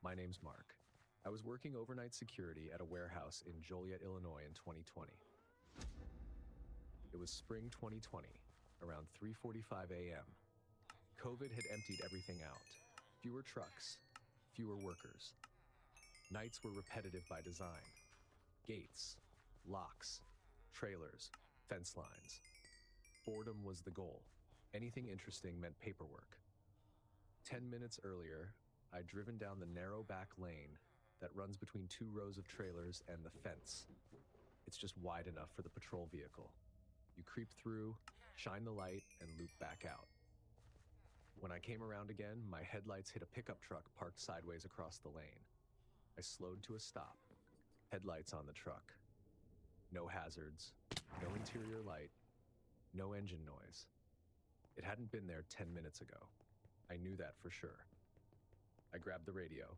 My name's Mark. I was working overnight security at a warehouse in Joliet, Illinois in 2020. It was spring 2020, around 3:45 a.m. COVID had emptied everything out. Fewer trucks, fewer workers. Nights were repetitive by design. Gates, locks, trailers, fence lines. Boredom was the goal. Anything interesting meant paperwork. 10 minutes earlier, I'd driven down the narrow back lane that runs between two rows of trailers and the fence. It's just wide enough for the patrol vehicle. You creep through, shine the light, and loop back out. When I came around again, my headlights hit a pickup truck parked sideways across the lane. I slowed to a stop. Headlights on the truck. No hazards, no interior light, no engine noise. It hadn't been there 10 minutes ago. I knew that for sure. I grabbed the radio.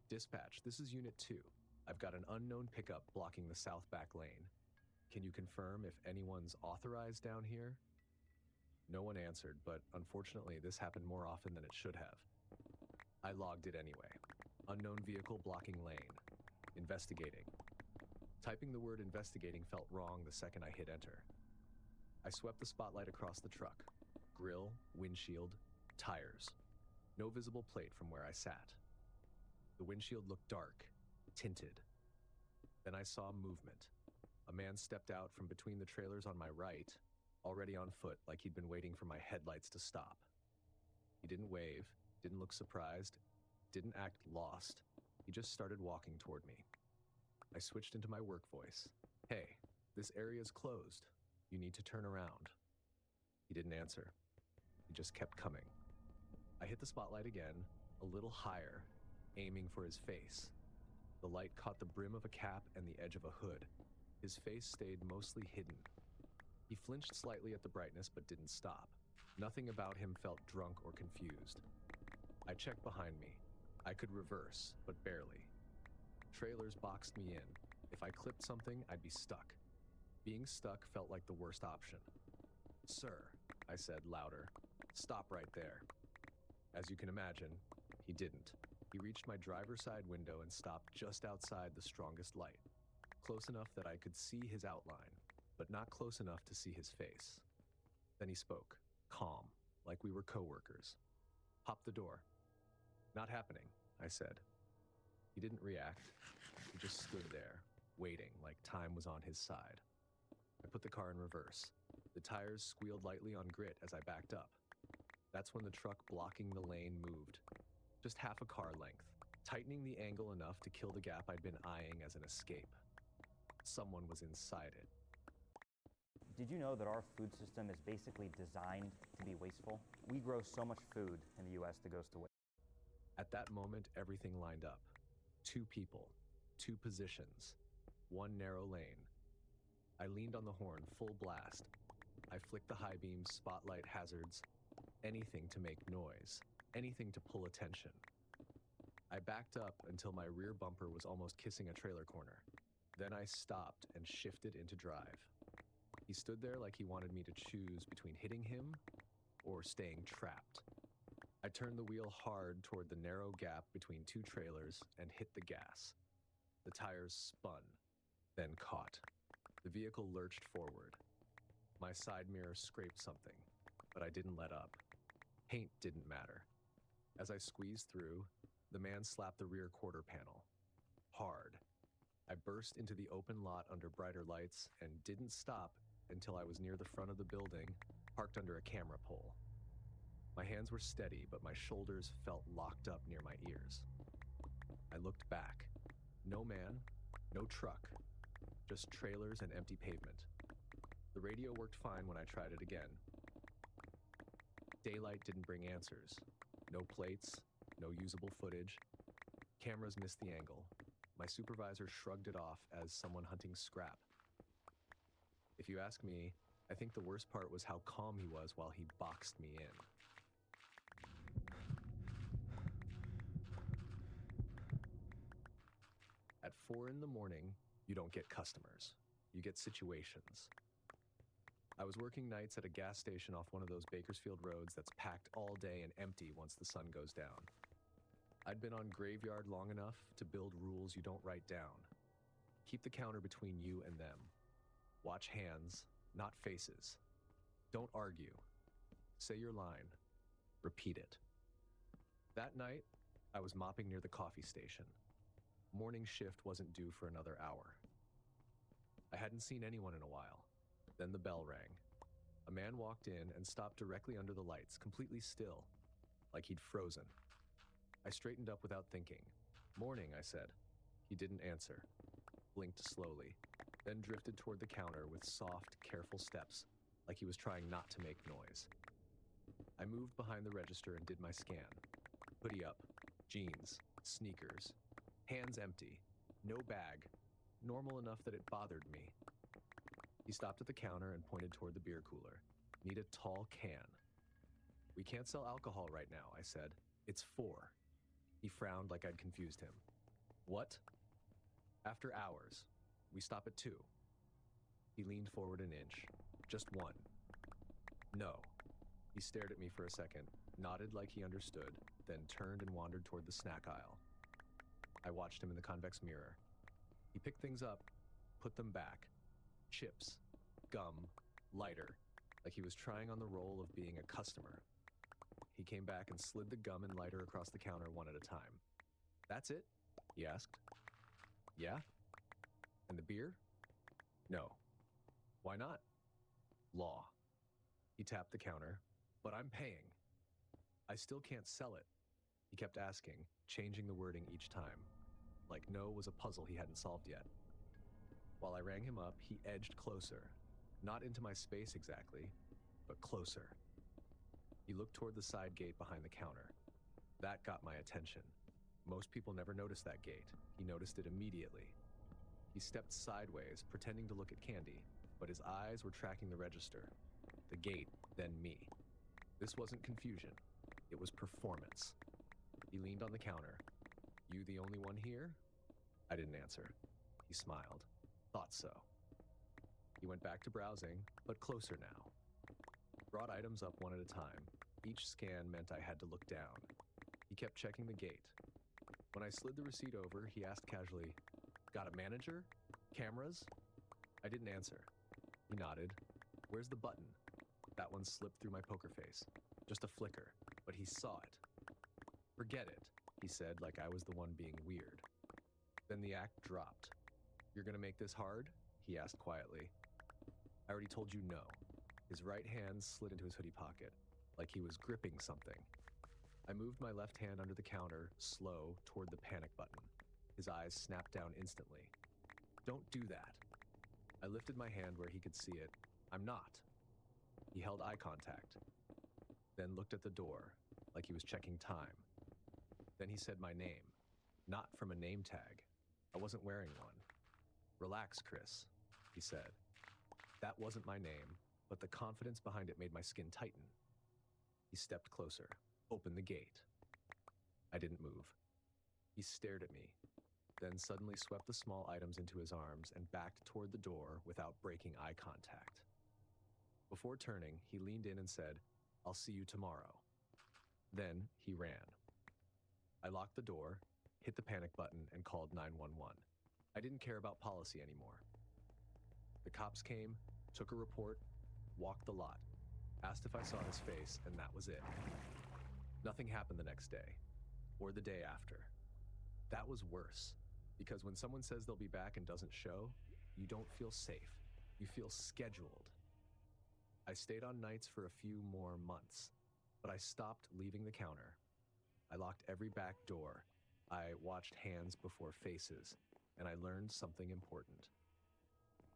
"Dispatch, this is Unit 2. I've got an unknown pickup blocking the south back lane. Can you confirm if anyone's authorized down here?" No one answered, but unfortunately, this happened more often than it should have. I logged it anyway. Unknown vehicle blocking lane. Investigating. Typing the word investigating felt wrong the second I hit enter. I swept the spotlight across the truck. Grill, windshield, tires. No visible plate from where I sat. The windshield looked dark, tinted. Then I saw movement. A man stepped out from between the trailers on my right, already on foot like he'd been waiting for my headlights to stop. He didn't wave, didn't look surprised, didn't act lost. He just started walking toward me. I switched into my work voice. "Hey, this area's closed. You need to turn around." He didn't answer. He just kept coming. I hit the spotlight again, a little higher, aiming for his face. The light caught the brim of a cap and the edge of a hood. His face stayed mostly hidden. He flinched slightly at the brightness but didn't stop. Nothing about him felt drunk or confused. I checked behind me. I could reverse, but barely. Trailers boxed me in. If I clipped something, I'd be stuck. Being stuck felt like the worst option. "Sir," I said louder, "stop right there." As you can imagine, he didn't. He reached my driver's side window and stopped just outside the strongest light, close enough that I could see his outline, but not close enough to see his face. Then he spoke, calm, like we were coworkers. "Hop the door." "Not happening," I said. He didn't react. He just stood there, waiting like time was on his side. I put the car in reverse. The tires squealed lightly on grit as I backed up. That's when the truck blocking the lane moved, just half a car length, tightening the angle enough to kill the gap I'd been eyeing as an escape. Someone was inside it. Did you know that our food system is basically designed to be wasteful? We grow so much food in the US that goes to waste. At that moment, everything lined up. 2 people, 2 positions, 1 narrow lane. I leaned on the horn full blast. I flicked the high beams, spotlight, hazards, anything to make noise, anything to pull attention. I backed up until my rear bumper was almost kissing a trailer corner. Then I stopped and shifted into drive. He stood there like he wanted me to choose between hitting him or staying trapped. I turned the wheel hard toward the narrow gap between 2 trailers and hit the gas. The tires spun, then caught. The vehicle lurched forward. My side mirror scraped something, but I didn't let up. Paint didn't matter. As I squeezed through, the man slapped the rear quarter panel. Hard. I burst into the open lot under brighter lights and didn't stop until I was near the front of the building, parked under a camera pole. My hands were steady, but my shoulders felt locked up near my ears. I looked back. No man, no truck, just trailers and empty pavement. The radio worked fine when I tried it again. Daylight didn't bring answers. No plates, no usable footage. Cameras missed the angle. My supervisor shrugged it off as someone hunting scrap. If you ask me, I think the worst part was how calm he was while he boxed me in. At 4 a.m, you don't get customers. You get situations. I was working nights at a gas station off one of those Bakersfield roads that's packed all day and empty once the sun goes down. I'd been on graveyard long enough to build rules you don't write down. Keep the counter between you and them. Watch hands, not faces. Don't argue. Say your line. Repeat it. That night, I was mopping near the coffee station. Morning shift wasn't due for another hour. I hadn't seen anyone in a while. Then the bell rang. A man walked in and stopped directly under the lights, completely still, like he'd frozen. I straightened up without thinking. "Morning," I said. He didn't answer, blinked slowly, then drifted toward the counter with soft, careful steps, like he was trying not to make noise. I moved behind the register and did my scan. Hoodie up, jeans, sneakers, hands empty, no bag, normal enough that it bothered me. He stopped at the counter and pointed toward the beer cooler. "Need a tall can." "We can't sell alcohol right now," I said. "It's 4. He frowned like I'd confused him. "What?" "After hours. We stop at 2. He leaned forward an inch. "Just 1. "No." He stared at me for a second, nodded like he understood, then turned and wandered toward the snack aisle. I watched him in the convex mirror. He picked things up, put them back. Chips, gum, lighter, like he was trying on the role of being a customer. He came back and slid the gum and lighter across the counter one at a time. "That's it?" he asked. "Yeah." "And the beer?" "No." "Why not?" "Law." He tapped the counter. "But I'm paying." "I still can't sell it." He kept asking, changing the wording each time, like no was a puzzle he hadn't solved yet. While I rang him up, he edged closer, not into my space exactly, but closer. He looked toward the side gate behind the counter. That got my attention. Most people never notice that gate. He noticed it immediately. He stepped sideways, pretending to look at candy, but his eyes were tracking the register. The gate, then me. This wasn't confusion. It was performance. He leaned on the counter. "You the only one here?" I didn't answer. He smiled. "Thought so." He went back to browsing, but closer now. Brought items up one at a time. Each scan meant I had to look down. He kept checking the gate. When I slid the receipt over, he asked casually, "Got a manager? Cameras?" I didn't answer. He nodded. "Where's the button?" That one slipped through my poker face. Just a flicker, but he saw it. "Forget it," he said, like I was the one being weird. Then the act dropped. "You're gonna make this hard?" he asked quietly. I already told you no. His right hand slid into his hoodie pocket, like he was gripping something. I moved my left hand under the counter, slow, toward the panic button. His eyes snapped down instantly. "Don't do that." I lifted my hand where he could see it. "I'm not." He held eye contact, then looked at the door, like he was checking time. Then he said my name, not from a name tag. I wasn't wearing one. "Relax, Chris," he said. That wasn't my name, but the confidence behind it made my skin tighten. He stepped closer, opened the gate. I didn't move. He stared at me, then suddenly swept the small items into his arms and backed toward the door without breaking eye contact. Before turning, he leaned in and said, "I'll see you tomorrow." Then he ran. I locked the door, hit the panic button, and called 911. I didn't care about policy anymore. The cops came, took a report, walked the lot, asked if I saw his face, and that was it. Nothing happened the next day, or the day after. That was worse, because when someone says they'll be back and doesn't show, you don't feel safe. You feel scheduled. I stayed on nights for a few more months, but I stopped leaving the counter. I locked every back door. I watched hands before faces, and I learned something important.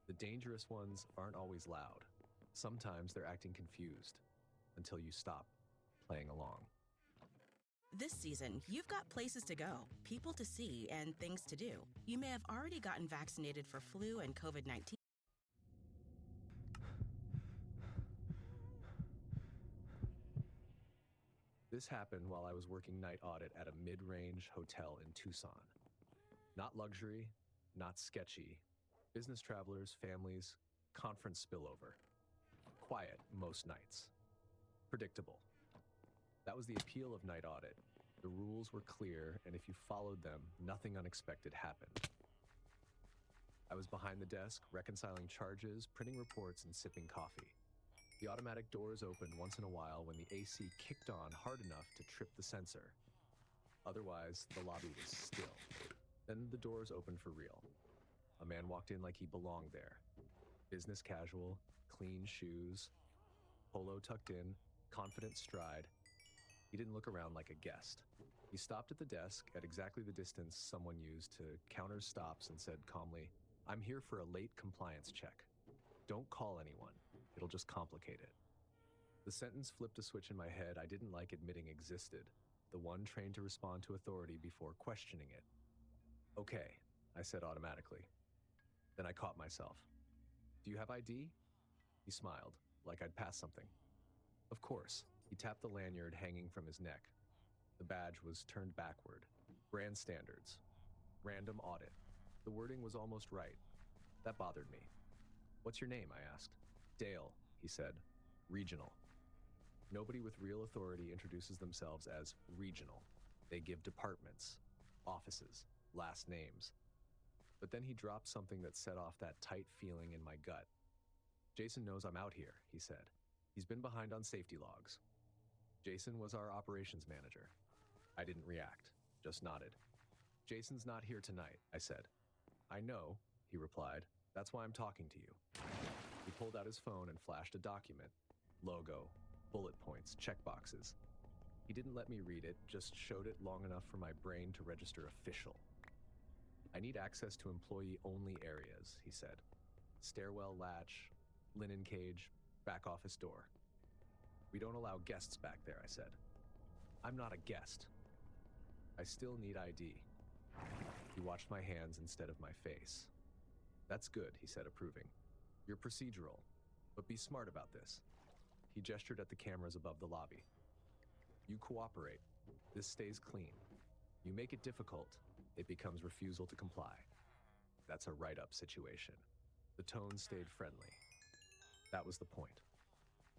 The dangerous ones aren't always loud. Sometimes they're acting confused until you stop playing along. This season, you've got places to go, people to see, and things to do. You may have already gotten vaccinated for flu and COVID-19. This happened while I was working night audit at a mid-range hotel in Tucson. Not luxury, not sketchy. Business travelers, families, conference spillover. Quiet most nights. Predictable. That was the appeal of night audit. The rules were clear, and if you followed them, nothing unexpected happened. I was behind the desk, reconciling charges, printing reports, and sipping coffee. The automatic doors opened once in a while when the AC kicked on hard enough to trip the sensor. Otherwise, the lobby was still. Then the doors opened for real. A man walked in like he belonged there. Business casual, clean shoes, polo tucked in, confident stride. He didn't look around like a guest. He stopped at the desk at exactly the distance someone used to counter stops and said calmly, "I'm here for a late compliance check. Don't call anyone. It'll just complicate it." The sentence flipped a switch in my head I didn't like admitting existed, the one trained to respond to authority before questioning it. "Okay," I said automatically. Then I caught myself. "Do you have ID?" He smiled, like I'd passed something. Of course. He tapped the lanyard hanging from his neck. The badge was turned backward. Brand standards. Random audit. The wording was almost right. That bothered me. "What's your name?" I asked. "Dale," he said. "Regional." Nobody with real authority introduces themselves as regional. They give departments, offices, last names. But then he dropped something that set off that tight feeling in my gut. "Jason knows I'm out here," he said. "He's been behind on safety logs." Jason was our operations manager. I didn't react, just nodded. "Jason's not here tonight," I said. "I know," he replied. "That's why I'm talking to you." He pulled out his phone and flashed a document. Logo, bullet points, checkboxes. He didn't let me read it, just showed it long enough for my brain to register official. "I need access to employee-only areas," he said. "Stairwell latch, linen cage, back office door." "We don't allow guests back there," I said. "I'm not a guest." "I still need ID." He watched my hands instead of my face. "That's good," he said, approving. "You're procedural, but be smart about this." He gestured at the cameras above the lobby. "You cooperate. This stays clean. You make it difficult, it becomes refusal to comply. That's a write-up situation." The tone stayed friendly. That was the point.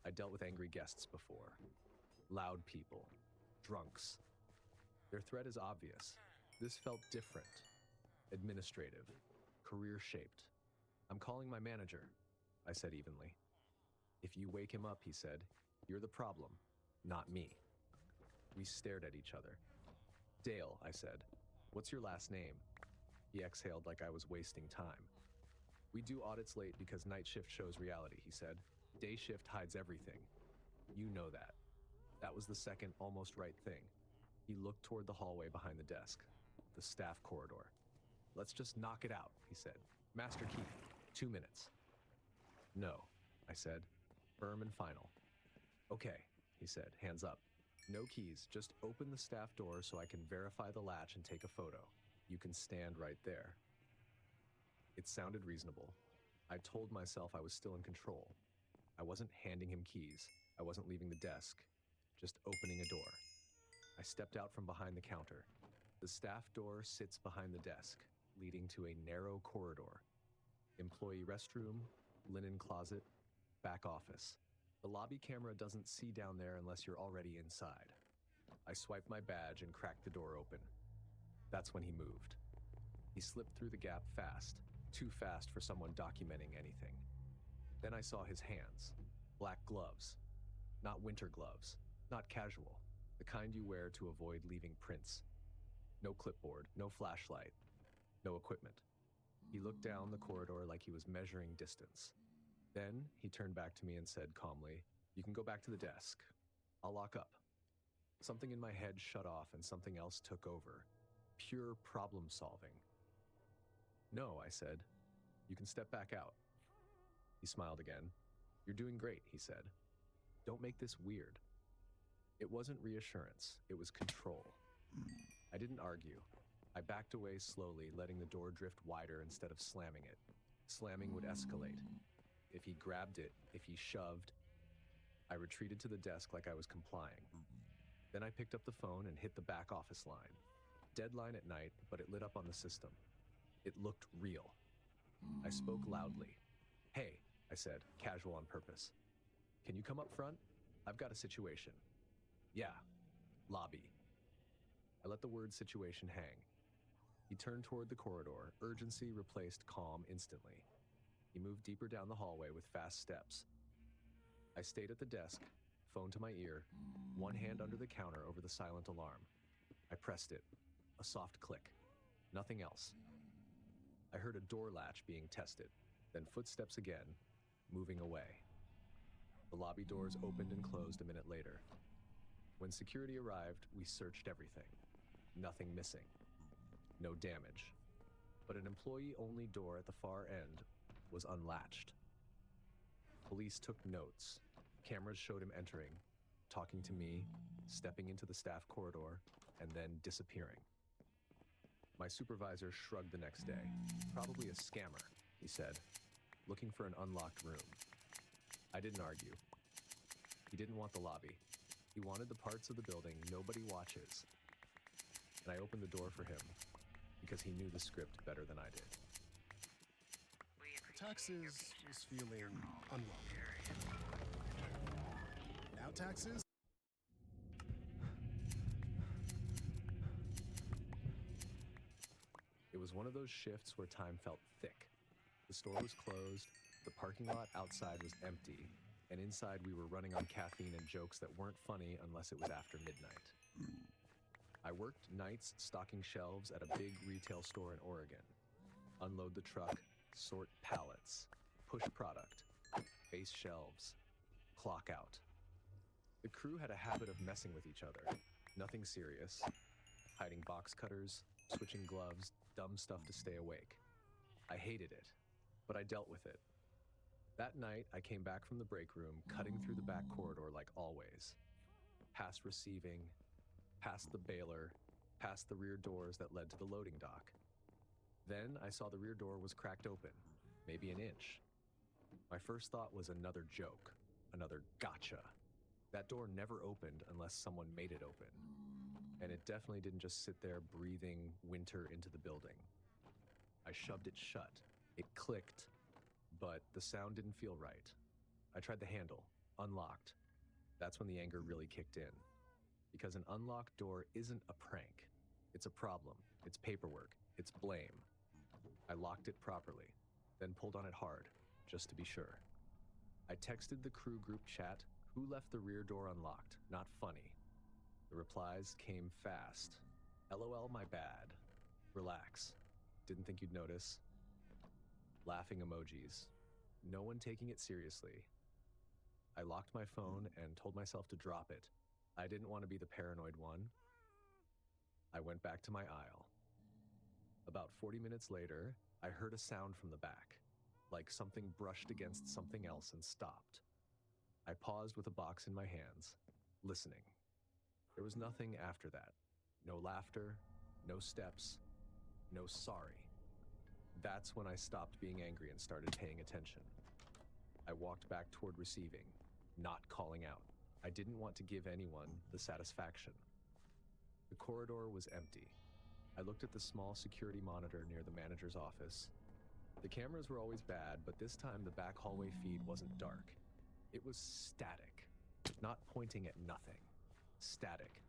I dealt with angry guests before. Loud people. Drunks. Their threat is obvious. This felt different. Administrative. Career-shaped. "I'm calling my manager," I said evenly. "If you wake him up," he said, "you're the problem, not me." We stared at each other. "Dale," I said. "What's your last name?" He exhaled like I was wasting time. "We do audits late because night shift shows reality," he said. "Day shift hides everything. You know that." That was the second almost right thing. He looked toward the hallway behind the desk, the staff corridor. "Let's just knock it out," he said. "Master key, 2 minutes." "No," I said, firm and final. "Okay," he said, hands up. "No keys, just open the staff door so I can verify the latch and take a photo. You can stand right there." It sounded reasonable. I told myself I was still in control. I wasn't handing him keys. I wasn't leaving the desk, just opening a door. I stepped out from behind the counter. The staff door sits behind the desk, leading to a narrow corridor. Employee restroom, linen closet, back office. The lobby camera doesn't see down there unless you're already inside. I swiped my badge and cracked the door open. That's when he moved. He slipped through the gap fast, too fast for someone documenting anything. Then I saw his hands, black gloves. Not winter gloves, not casual, the kind you wear to avoid leaving prints. No clipboard, no flashlight, no equipment. He looked down the corridor like he was measuring distance. Then he turned back to me and said calmly, "You can go back to the desk. I'll lock up." Something in my head shut off and something else took over. Pure problem solving. "No," I said. "You can step back out." He smiled again. "You're doing great," he said. "Don't make this weird." It wasn't reassurance, it was control. I didn't argue. I backed away slowly, letting the door drift wider instead of slamming it. Slamming would escalate. If he grabbed it, if he shoved, I retreated to the desk like I was complying. Then I picked up the phone and hit the back office line. Deadline at night, but it lit up on the system. It looked real. I spoke loudly. "Hey," I said, casual on purpose. "Can you come up front? I've got a situation." "Yeah." "Lobby." I let the word situation hang. He turned toward the corridor. Urgency replaced calm instantly. He moved deeper down the hallway with fast steps. I stayed at the desk, phone to my ear, one hand under the counter over the silent alarm. I pressed it. A soft click. Nothing else. I heard a door latch being tested, then footsteps again, moving away. The lobby doors opened and closed a minute later. When security arrived, we searched everything. Nothing missing. No damage. But an employee-only door at the far end was unlatched. Police took notes. Cameras showed him entering, talking to me, stepping into the staff corridor, and then disappearing. My supervisor shrugged the next day. Probably a scammer, he said, looking for an unlocked room. I didn't argue. He didn't want the lobby. He wanted the parts of the building nobody watches. And I opened the door for him because he knew the script better than I did. Taxes was feeling unwelcome. Now taxes? It was one of those shifts where time felt thick. The store was closed, the parking lot outside was empty, and inside we were running on caffeine and jokes that weren't funny unless it was after midnight. I worked nights stocking shelves at a big retail store in Oregon. Unload the truck, sort pallets, push product, base shelves, clock out. The crew had a habit of messing with each other. Nothing serious. Hiding box cutters, switching gloves, dumb stuff to stay awake. I hated it, but I dealt with it. That night, I came back from the break room, cutting through the back corridor like always. Past receiving, past the baler, past the rear doors that led to the loading dock. Then I saw the rear door was cracked open, maybe an inch. My first thought was another joke, another gotcha. That door never opened unless someone made it open. And it definitely didn't just sit there breathing winter into the building. I shoved it shut. It clicked, but the sound didn't feel right. I tried the handle, unlocked. That's when the anger really kicked in. Because an unlocked door isn't a prank. It's a problem. It's paperwork. It's blame. I locked it properly, then pulled on it hard, just to be sure. I texted the crew group chat, who left the rear door unlocked? Not funny. The replies came fast. LOL, my bad. Relax. Didn't think you'd notice. Laughing emojis. No one taking it seriously. I locked my phone and told myself to drop it. I didn't want to be the paranoid one. I went back to my aisle. About 40 minutes later, I heard a sound from the back, like something brushed against something else and stopped. I paused with a box in my hands, listening. There was nothing after that. No laughter, no steps, no sorry. That's when I stopped being angry and started paying attention. I walked back toward receiving, not calling out. I didn't want to give anyone the satisfaction. The corridor was empty. I looked at the small security monitor near the manager's office. The cameras were always bad, but this time the back hallway feed wasn't dark. It was static, not pointing at nothing. Static.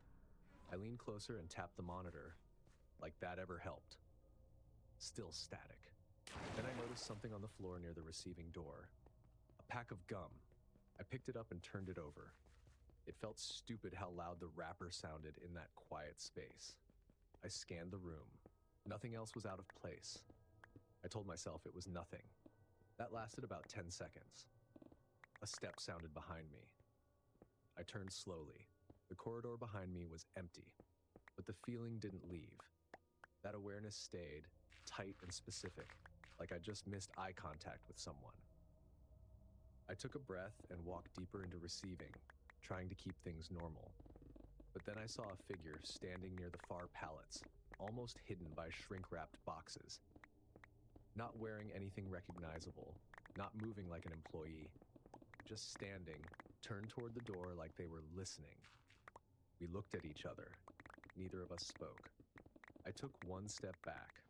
I leaned closer and tapped the monitor, like that ever helped. Still static. Then I noticed something on the floor near the receiving door. A pack of gum. I picked it up and turned it over. It felt stupid how loud the wrapper sounded in that quiet space. I scanned the room. Nothing else was out of place. I told myself it was nothing. That lasted about 10 seconds. A step sounded behind me. I turned slowly. The corridor behind me was empty, but the feeling didn't leave. That awareness stayed, tight and specific, like I just missed eye contact with someone. I took a breath and walked deeper into receiving, trying to keep things normal. But then I saw a figure standing near the far pallets, almost hidden by shrink-wrapped boxes. Not wearing anything recognizable, not moving like an employee, just standing, turned toward the door like they were listening. We looked at each other. Neither of us spoke. I took one step back.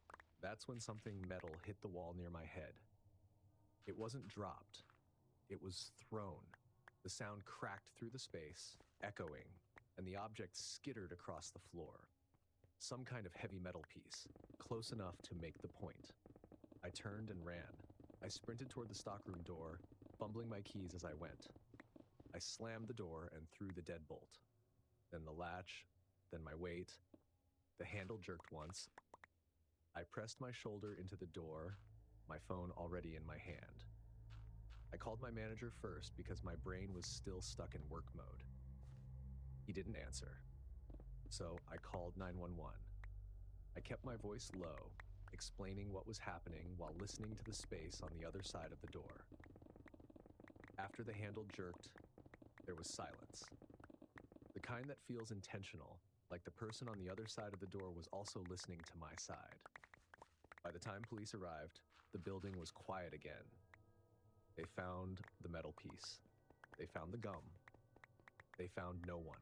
That's when something metal hit the wall near my head. It wasn't dropped. It was thrown. The sound cracked through the space, echoing, and the object skittered across the floor. Some kind of heavy metal piece, close enough to make the point. I turned and ran. I sprinted toward the stockroom door, fumbling my keys as I went. I slammed the door and threw the deadbolt. Then the latch, then my weight. The handle jerked once. I pressed my shoulder into the door, my phone already in my hand. I called my manager first because my brain was still stuck in work mode. He didn't answer. So I called 911. I kept my voice low, explaining what was happening while listening to the space on the other side of the door. After the handle jerked, there was silence. The kind that feels intentional, like the person on the other side of the door was also listening to my side. By the time police arrived, the building was quiet again. They found the metal piece. They found the gum. They found no one.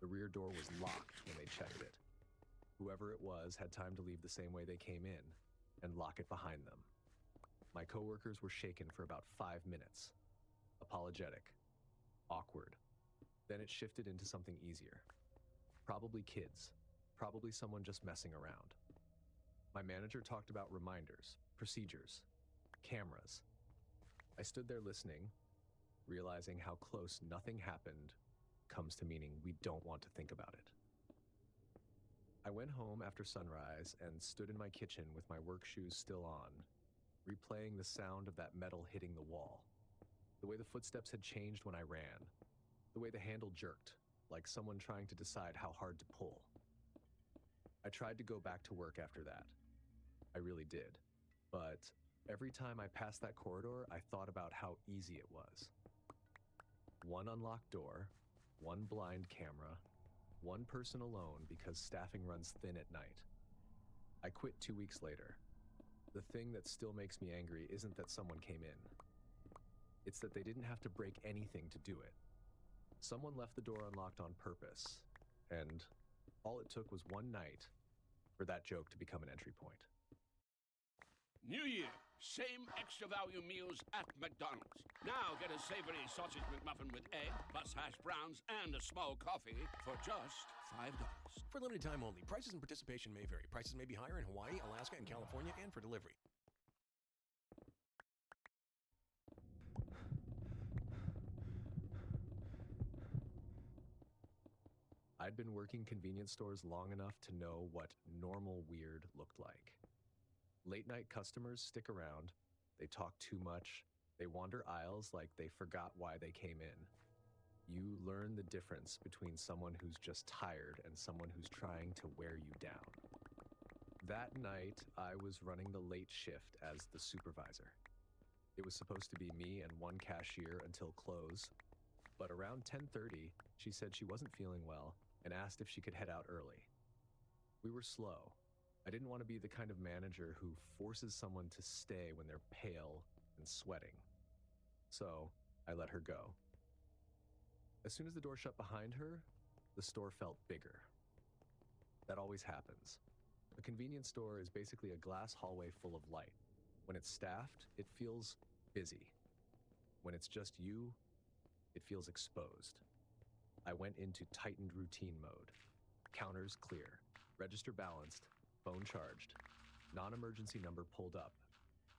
The rear door was locked when they checked it. Whoever it was had time to leave the same way they came in and lock it behind them. My coworkers were shaken for about 5 minutes. Apologetic. Awkward. Then it shifted into something easier. Probably kids. Probably someone just messing around. My manager talked about reminders, procedures, cameras. I stood there listening, realizing how close nothing happened comes to meaning we don't want to think about it. I went home after sunrise and stood in my kitchen with my work shoes still on, replaying the sound of that metal hitting the wall. The way the footsteps had changed when I ran. The way the handle jerked, like someone trying to decide how hard to pull. I tried to go back to work after that. I really did. But every time I passed that corridor, I thought about how easy it was. One unlocked door, one blind camera, one person alone because staffing runs thin at night. I quit 2 weeks later. The thing that still makes me angry isn't that someone came in. It's that they didn't have to break anything to do it. Someone left the door unlocked on purpose, and all it took was one night for that joke to become an entry point. New Year, same extra value meals at McDonald's. Now get a savory sausage McMuffin with egg, plus hash browns, and a small coffee for just $5. For limited time only. Prices and participation may vary. Prices may be higher in Hawaii, Alaska, and California, and for delivery. I'd been working convenience stores long enough to know what normal weird looked like. Late night customers stick around, they talk too much, they wander aisles like they forgot why they came in. You learn the difference between someone who's just tired and someone who's trying to wear you down. That night, I was running the late shift as the supervisor. It was supposed to be me and one cashier until close, but around 10:30, she said she wasn't feeling well and asked if she could head out early. We were slow. I didn't want to be the kind of manager who forces someone to stay when they're pale and sweating. So I let her go. As soon as the door shut behind her, the store felt bigger. That always happens. A convenience store is basically a glass hallway full of light. When it's staffed, it feels busy. When it's just you, it feels exposed. I went into tightened routine mode. Counters clear, register balanced, phone charged, non-emergency number pulled up,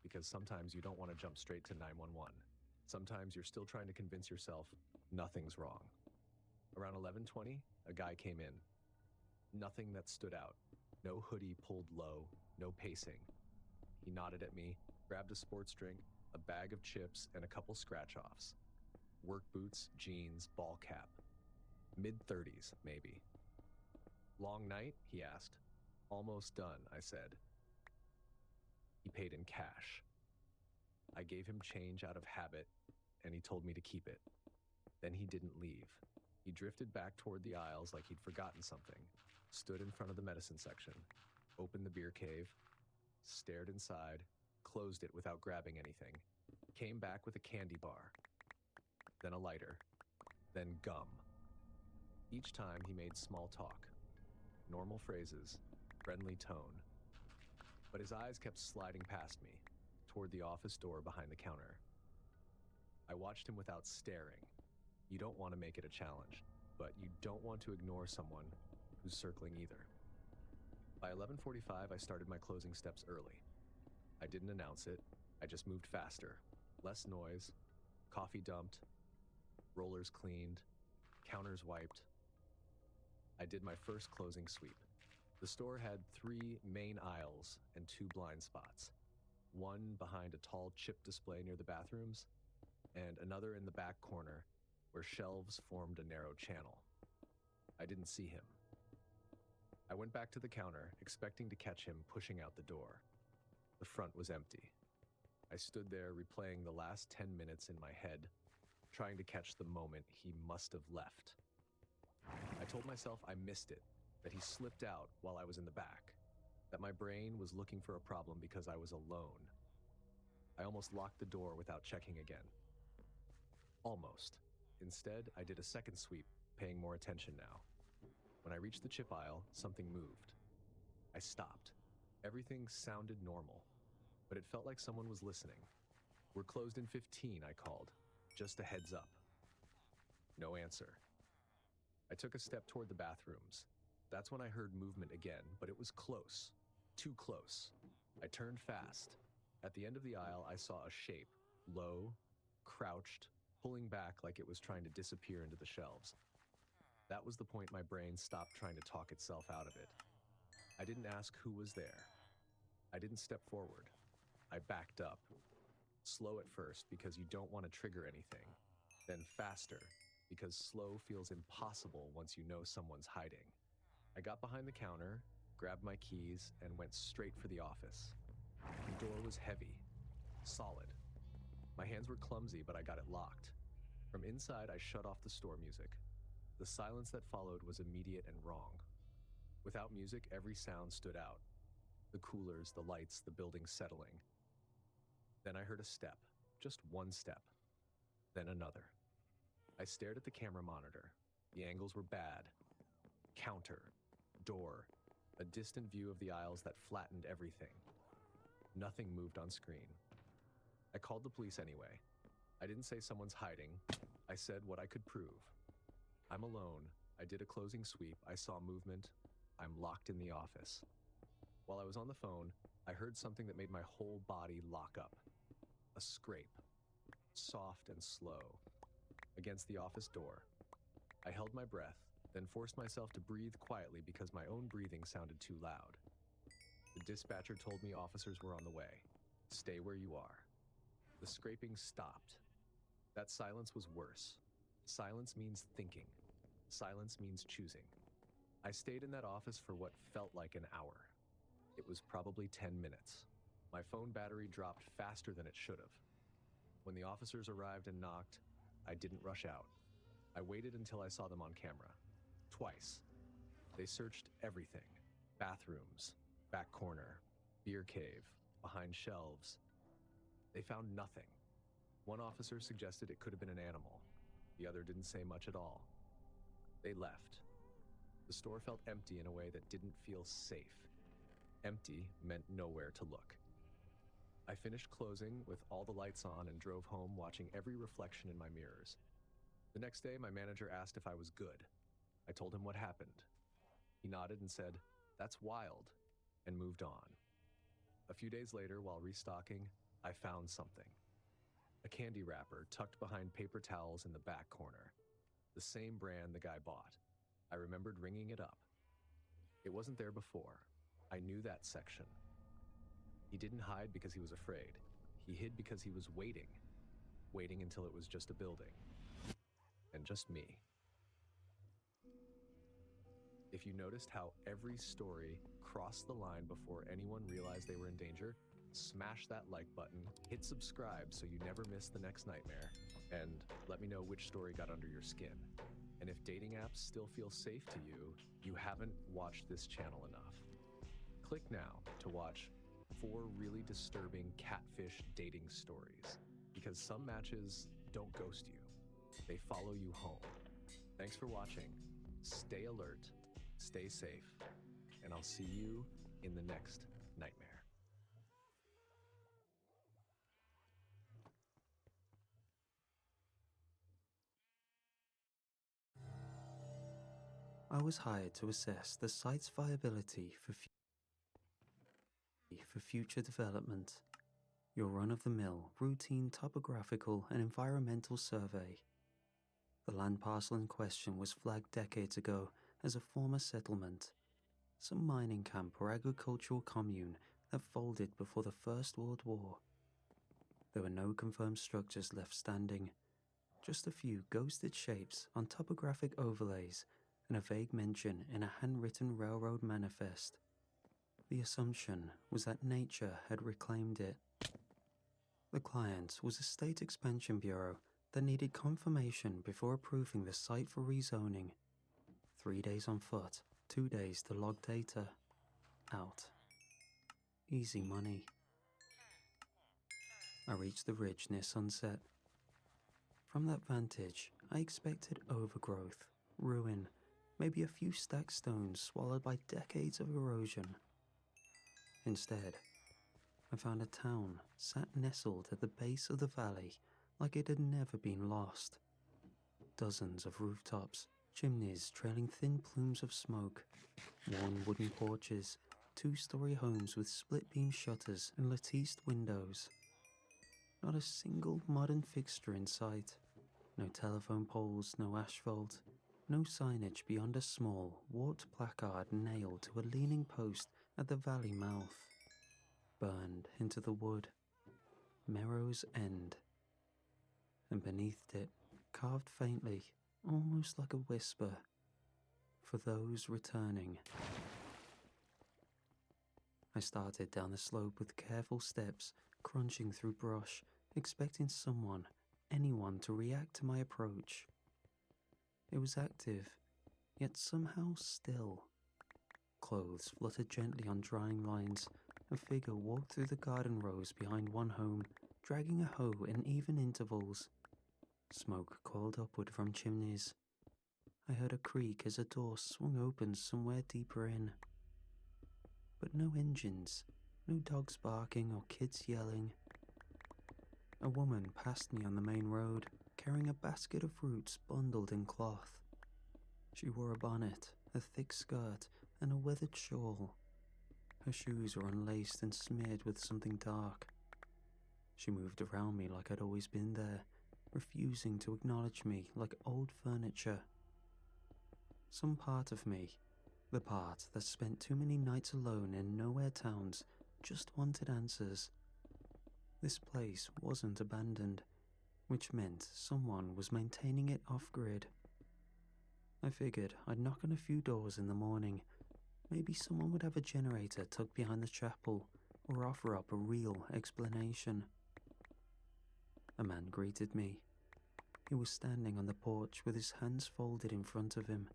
because sometimes you don't want to jump straight to 911. Sometimes you're still trying to convince yourself nothing's wrong. Around 11:20, a guy came in. Nothing that stood out. No hoodie pulled low, no pacing. He nodded at me, grabbed a sports drink, a bag of chips, and a couple scratch-offs. Work boots, jeans, ball cap. Mid-30s, maybe. Long night? He asked. Almost done, I said. He paid in cash. I gave him change out of habit, and he told me to keep it. Then he didn't leave. He drifted back toward the aisles like he'd forgotten something, stood in front of the medicine section, opened the beer cave, stared inside, closed it without grabbing anything, came back with a candy bar, then a lighter, then gum. Each time he made small talk, normal phrases, friendly tone. But his eyes kept sliding past me, toward the office door behind the counter. I watched him without staring. You don't want to make it a challenge, but you don't want to ignore someone who's circling either. By 11:45, I started my closing steps early. I didn't announce it. I just moved faster. Less noise, coffee dumped, rollers cleaned, counters wiped. I did my first closing sweep. The store had 3 main aisles and 2 blind spots. One behind a tall chip display near the bathrooms, and another in the back corner where shelves formed a narrow channel. I didn't see him. I went back to the counter, expecting to catch him pushing out the door. The front was empty. I stood there replaying the last 10 minutes in my head, trying to catch the moment he must have left. I told myself I missed it, that he slipped out while I was in the back, that my brain was looking for a problem because I was alone. I almost locked the door without checking again. Almost. Instead, I did a second sweep, paying more attention now. When I reached the chip aisle, something moved. I stopped. Everything sounded normal, but it felt like someone was listening. "We're closed in 15, I called. Just a heads up." No answer. I took a step toward the bathrooms. That's when I heard movement again, but it was close. Too close. I turned fast. At the end of the aisle, I saw a shape, low, crouched, pulling back like it was trying to disappear into the shelves. That was the point my brain stopped trying to talk itself out of it. I didn't ask who was there. I didn't step forward. I backed up. Slow at first because you don't want to trigger anything. Then faster because slow feels impossible once you know someone's hiding. I got behind the counter, grabbed my keys, and went straight for the office. The door was heavy, solid. My hands were clumsy, but I got it locked. From inside, I shut off the store music. The silence that followed was immediate and wrong. Without music, every sound stood out. The coolers, the lights, the building settling. Then I heard a step, just one step, then another. I stared at the camera monitor. The angles were bad. Counter, door, a distant view of the aisles that flattened everything. Nothing moved on screen. I called the police anyway. I didn't say someone's hiding. I said what I could prove. I'm alone. I did a closing sweep. I saw movement. I'm locked in the office. While I was on the phone, I heard something that made my whole body lock up. A scrape, soft and slow, against the office door. I held my breath, then forced myself to breathe quietly because my own breathing sounded too loud. The dispatcher told me officers were on the way. Stay where you are. The scraping stopped. That silence was worse. Silence means thinking. Silence means choosing. I stayed in that office for what felt like an hour. It was probably 10 minutes. My phone battery dropped faster than it should have. When the officers arrived and knocked, I didn't rush out. I waited until I saw them on camera. Twice. They searched everything. Bathrooms, back corner, beer cave, behind shelves. They found nothing. One officer suggested it could have been an animal. The other didn't say much at all. They left. The store felt empty in a way that didn't feel safe. Empty meant nowhere to look. I finished closing with all the lights on and drove home watching every reflection in my mirrors. The next day, my manager asked if I was good. I told him what happened. He nodded and said, "That's wild," and moved on. A few days later, while restocking, I found something. A candy wrapper tucked behind paper towels in the back corner. The same brand the guy bought. I remembered ringing it up. It wasn't there before. I knew that section. He didn't hide because he was afraid. He hid because he was waiting. Waiting until it was just a building. And just me. If you noticed how every story crossed the line before anyone realized they were in danger, smash that like button, hit subscribe so you never miss the next nightmare, and let me know which story got under your skin. And if dating apps still feel safe to you, you haven't watched this channel enough. Click now to watch 4 really disturbing catfish dating stories, because some matches don't ghost you. They follow you home. Thanks for watching. Stay alert, stay safe, and I'll see you in the next nightmare. I was hired to assess the site's viability for for future development. Your run-of-the-mill, routine topographical and environmental survey. The land parcel in question was flagged decades ago as a former settlement, some mining camp or agricultural commune that folded before the First World War. There were no confirmed structures left standing, just a few ghosted shapes on topographic overlays and a vague mention in a handwritten railroad manifest. The assumption was that nature had reclaimed it. The client was a state expansion bureau that needed confirmation before approving the site for rezoning. 3 days on foot, 2 days to log data. Out. Easy money. I reached the ridge near sunset. From that vantage, I expected overgrowth, ruin, maybe a few stacked stones swallowed by decades of erosion. Instead, I found a town sat nestled at the base of the valley like it had never been lost. Dozens of rooftops, chimneys trailing thin plumes of smoke, worn wooden porches, 2-story homes with split-beam shutters and latticed windows. Not a single modern fixture in sight. No telephone poles, no asphalt, no signage beyond a small, warped placard nailed to a leaning post at the valley mouth. Burned into the wood. Merrow's End. And beneath it, carved faintly, almost like a whisper, for those returning. I started down the slope with careful steps, crunching through brush, expecting someone, anyone to react to my approach. It was active, yet somehow still. Clothes fluttered gently on drying lines. A figure walked through the garden rows behind one home, dragging a hoe in even intervals. Smoke coiled upward from chimneys. I heard a creak as a door swung open somewhere deeper in. But no engines, no dogs barking or kids yelling. A woman passed me on the main road, carrying a basket of fruits bundled in cloth. She wore a bonnet, a thick skirt, and a weathered shawl. Her shoes were unlaced and smeared with something dark. She moved around me like I'd always been there, refusing to acknowledge me like old furniture. Some part of me, the part that spent too many nights alone in nowhere towns, just wanted answers. This place wasn't abandoned, which meant someone was maintaining it off-grid. I figured I'd knock on a few doors in the morning. Maybe someone would have a generator tucked behind the chapel, or offer up a real explanation. A man greeted me. He was standing on the porch with his hands folded in front of him,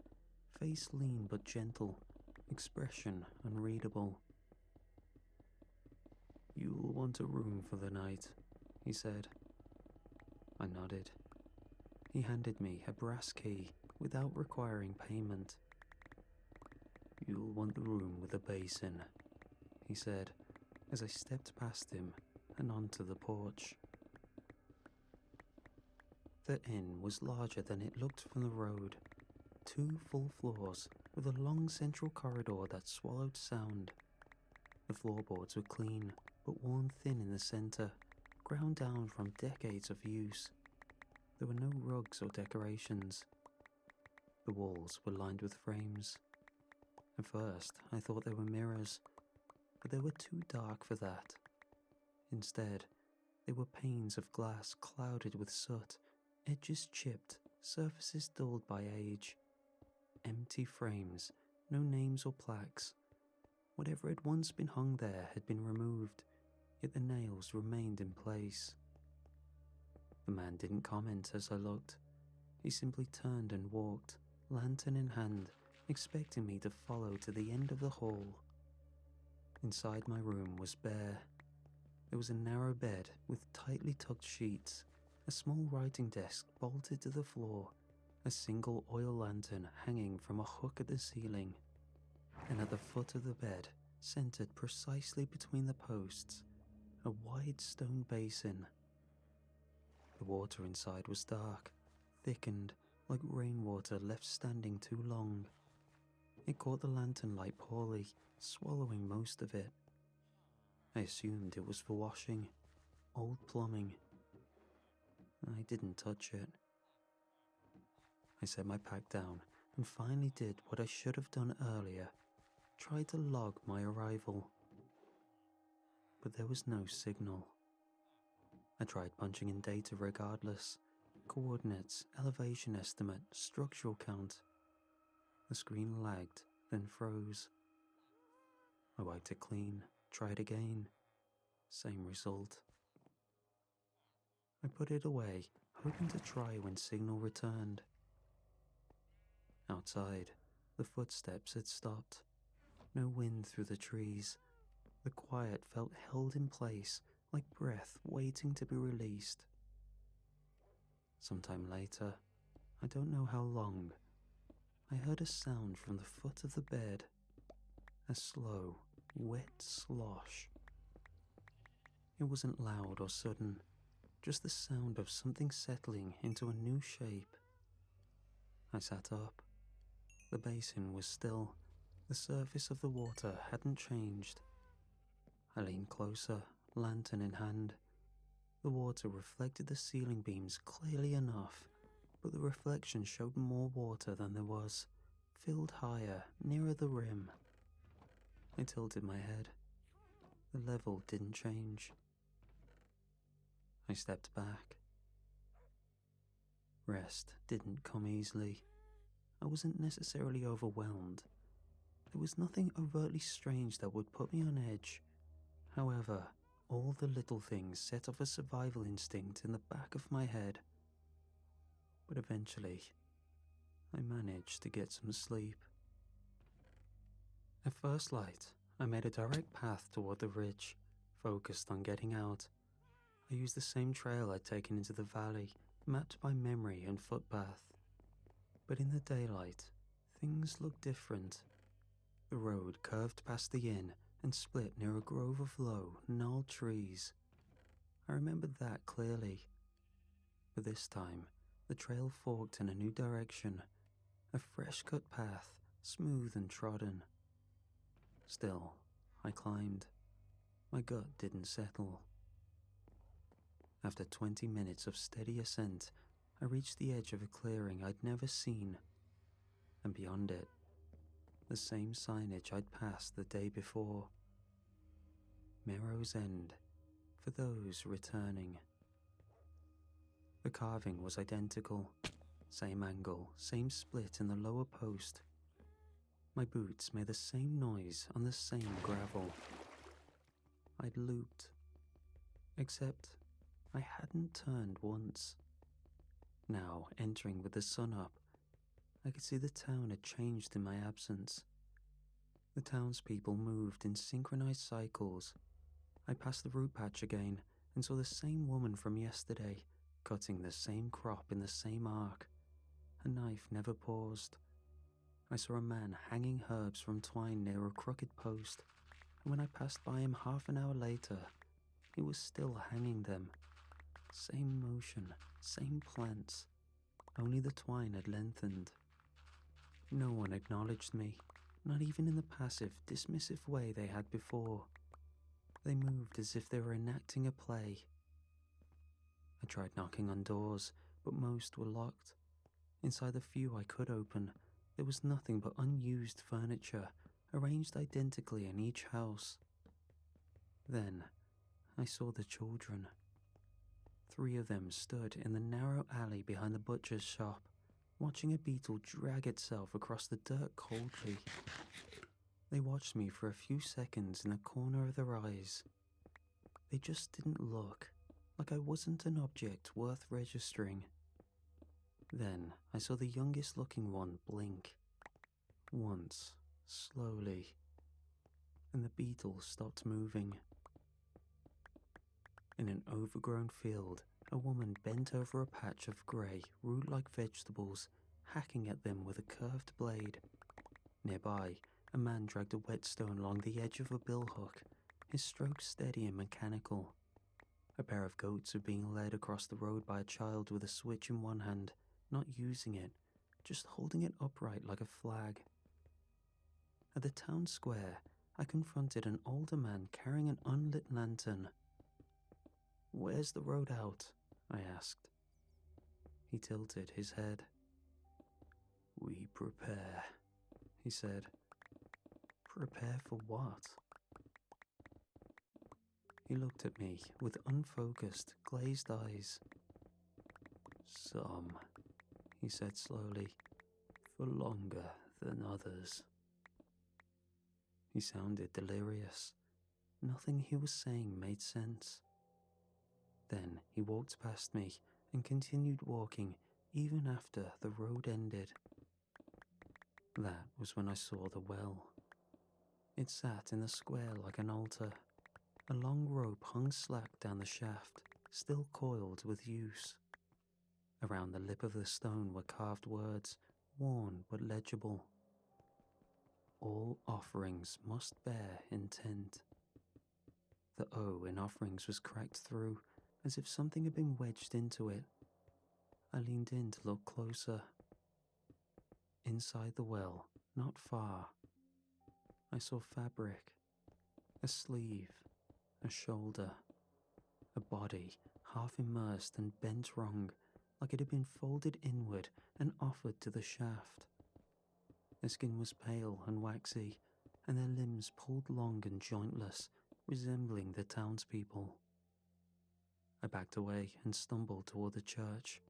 face lean but gentle, expression unreadable. "You'll want a room for the night," he said. I nodded. He handed me a brass key without requiring payment. "You'll want the room with a basin," he said, as I stepped past him and onto the porch. The inn was larger than it looked from the road. 2 full floors with a long central corridor that swallowed sound. The floorboards were clean, but worn thin in the center, ground down from decades of use. There were no rugs or decorations. The walls were lined with frames. At first, I thought they were mirrors, but they were too dark for that. Instead, they were panes of glass clouded with soot, edges chipped, surfaces dulled by age. Empty frames, no names or plaques. Whatever had once been hung there had been removed, yet the nails remained in place. The man didn't comment as I looked. He simply turned and walked, lantern in hand, expecting me to follow to the end of the hall. Inside my room was bare. There was a narrow bed with tightly tucked sheets, a small writing desk bolted to the floor, a single oil lantern hanging from a hook at the ceiling, and at the foot of the bed, centered precisely between the posts, a wide stone basin. The water inside was dark, thickened, like rainwater left standing too long. It caught the lantern light poorly, swallowing most of it. I assumed it was for washing. Old plumbing. I didn't touch it. I set my pack down and finally did what I should have done earlier. Tried to log my arrival. But there was no signal. I tried punching in data regardless. Coordinates, elevation estimate, structural count. The screen lagged, then froze. I wiped it clean, tried again. Same result. I put it away, hoping to try when signal returned. Outside, the footsteps had stopped. No wind through the trees. The quiet felt held in place, like breath waiting to be released. Sometime later, I don't know how long, I heard a sound from the foot of the bed. A slow, wet slosh. It wasn't loud or sudden, just the sound of something settling into a new shape. I sat up. The basin was still. The surface of the water hadn't changed. I leaned closer, lantern in hand. The water reflected the ceiling beams clearly enough, but the reflection showed more water than there was, filled higher, nearer the rim. I tilted my head. The level didn't change. I stepped back. Rest didn't come easily. I wasn't necessarily overwhelmed. There was nothing overtly strange that would put me on edge. However, all the little things set off a survival instinct in the back of my head. But eventually, I managed to get some sleep. At first light, I made a direct path toward the ridge, focused on getting out. I used the same trail I'd taken into the valley, mapped by memory and footpath. But in the daylight, things looked different. The road curved past the inn and split near a grove of low, gnarled trees. I remembered that clearly. But this time, the trail forked in a new direction, a fresh-cut path, smooth and trodden. Still, I climbed. My gut didn't settle. After 20 minutes of steady ascent, I reached the edge of a clearing I'd never seen, and beyond it, the same signage I'd passed the day before. Merrow's End, for those returning. The carving was identical, same angle, same split in the lower post. My boots made the same noise on the same gravel. I'd looped, except I hadn't turned once. Now, entering with the sun up, I could see the town had changed in my absence. The townspeople moved in synchronized cycles. I passed the root patch again and saw the same woman from yesterday, cutting the same crop in the same arc. Her knife never paused. I saw a man hanging herbs from twine near a crooked post, and when I passed by him half an hour later, he was still hanging them. Same motion, same plants, only the twine had lengthened. No one acknowledged me, not even in the passive, dismissive way they had before. They moved as if they were enacting a play. I tried knocking on doors, but most were locked. Inside the few I could open, there was nothing but unused furniture, arranged identically in each house. Then, I saw the children. 3 of them stood in the narrow alley behind the butcher's shop, watching a beetle drag itself across the dirt coldly. They watched me for a few seconds in the corner of their eyes. They just didn't look, like I wasn't an object worth registering. Then I saw the youngest looking one blink. Once, slowly, and the beetle stopped moving. In an overgrown field, a woman bent over a patch of grey, root-like vegetables, hacking at them with a curved blade. Nearby, a man dragged a whetstone along the edge of a billhook, his stroke steady and mechanical. A pair of goats were being led across the road by a child with a switch in one hand, not using it, just holding it upright like a flag. At the town square, I confronted an older man carrying an unlit lantern. "Where's the road out?" I asked. He tilted his head. "We prepare," he said. "Prepare for what?" He looked at me with unfocused, glazed eyes. "Some," he said slowly, "for longer than others." He sounded delirious. Nothing he was saying made sense. Then he walked past me and continued walking even after the road ended. That was when I saw the well. It sat in a square like an altar. A long rope hung slack down the shaft, still coiled with use. Around the lip of the stone were carved words, worn but legible. "All offerings must bear intent." The O in offerings was cracked through, as if something had been wedged into it. I leaned in to look closer. Inside the well, not far, I saw fabric, a sleeve, a shoulder, a body half immersed and bent wrong, like it had been folded inward and offered to the shaft. Their skin was pale and waxy, and their limbs pulled long and jointless, resembling the townspeople. I backed away and stumbled toward the church.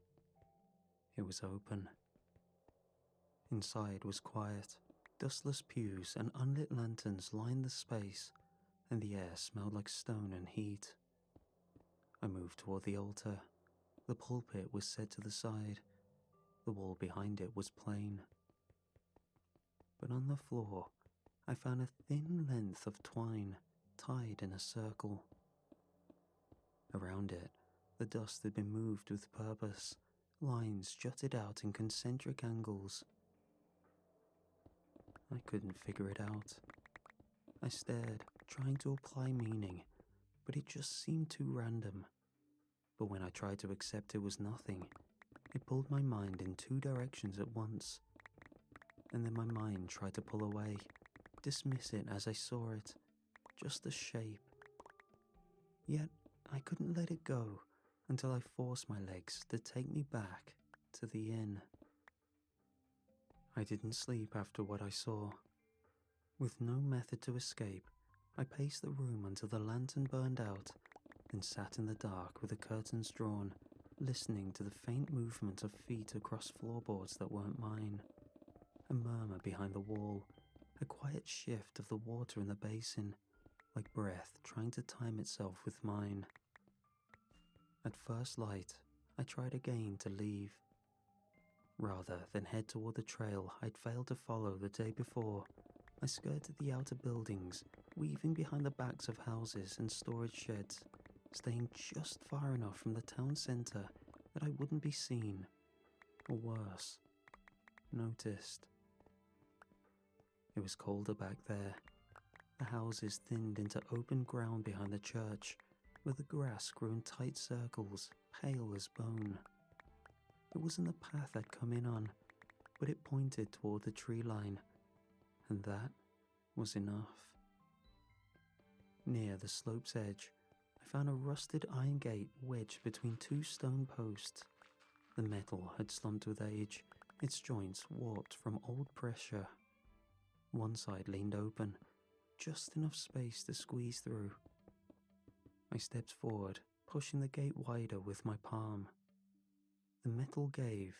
It was open. Inside was quiet. Dustless pews and unlit lanterns lined the space, and the air smelled like stone and heat. I moved toward the altar. The pulpit was set to the side. The wall behind it was plain. But on the floor, I found a thin length of twine tied in a circle. Around it, the dust had been moved with purpose. Lines jutted out in concentric angles. I couldn't figure it out. I stared, trying to apply meaning, but it just seemed too random. But when I tried to accept it was nothing, it pulled my mind in two directions at once. And then my mind tried to pull away, dismiss it as I saw it, just a shape. Yet I couldn't let it go until I forced my legs to take me back to the inn. I didn't sleep after what I saw. With no method to escape, I paced the room until the lantern burned out, then sat in the dark with the curtains drawn, listening to the faint movement of feet across floorboards that weren't mine. A murmur behind the wall, a quiet shift of the water in the basin, like breath trying to time itself with mine. At first light, I tried again to leave. Rather than head toward the trail I'd failed to follow the day before, I skirted the outer buildings, weaving behind the backs of houses and storage sheds, staying just far enough from the town centre that I wouldn't be seen, or worse, noticed. It was colder back there. The houses thinned into open ground behind the church, where the grass grew in tight circles, pale as bone. It wasn't the path I'd come in on, but it pointed toward the tree line, and that was enough. Near the slope's edge, I found a rusted iron gate wedged between two stone posts. The metal had slumped with age, its joints warped from old pressure. One side leaned open, just enough space to squeeze through. I stepped forward, pushing the gate wider with my palm. The metal gave,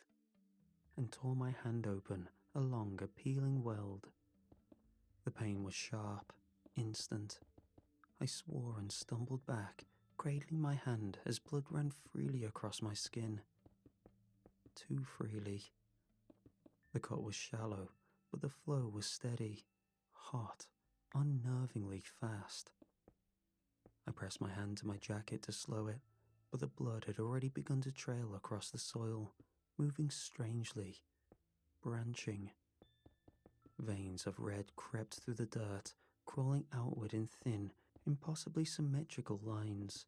and tore my hand open along a peeling weld. The pain was sharp, instant. I swore and stumbled back, cradling my hand as blood ran freely across my skin. Too freely. The cut was shallow, but the flow was steady, hot, unnervingly fast. I pressed my hand to my jacket to slow it, but the blood had already begun to trail across the soil, moving strangely, branching. Veins of red crept through the dirt, crawling outward in thin, impossibly symmetrical lines.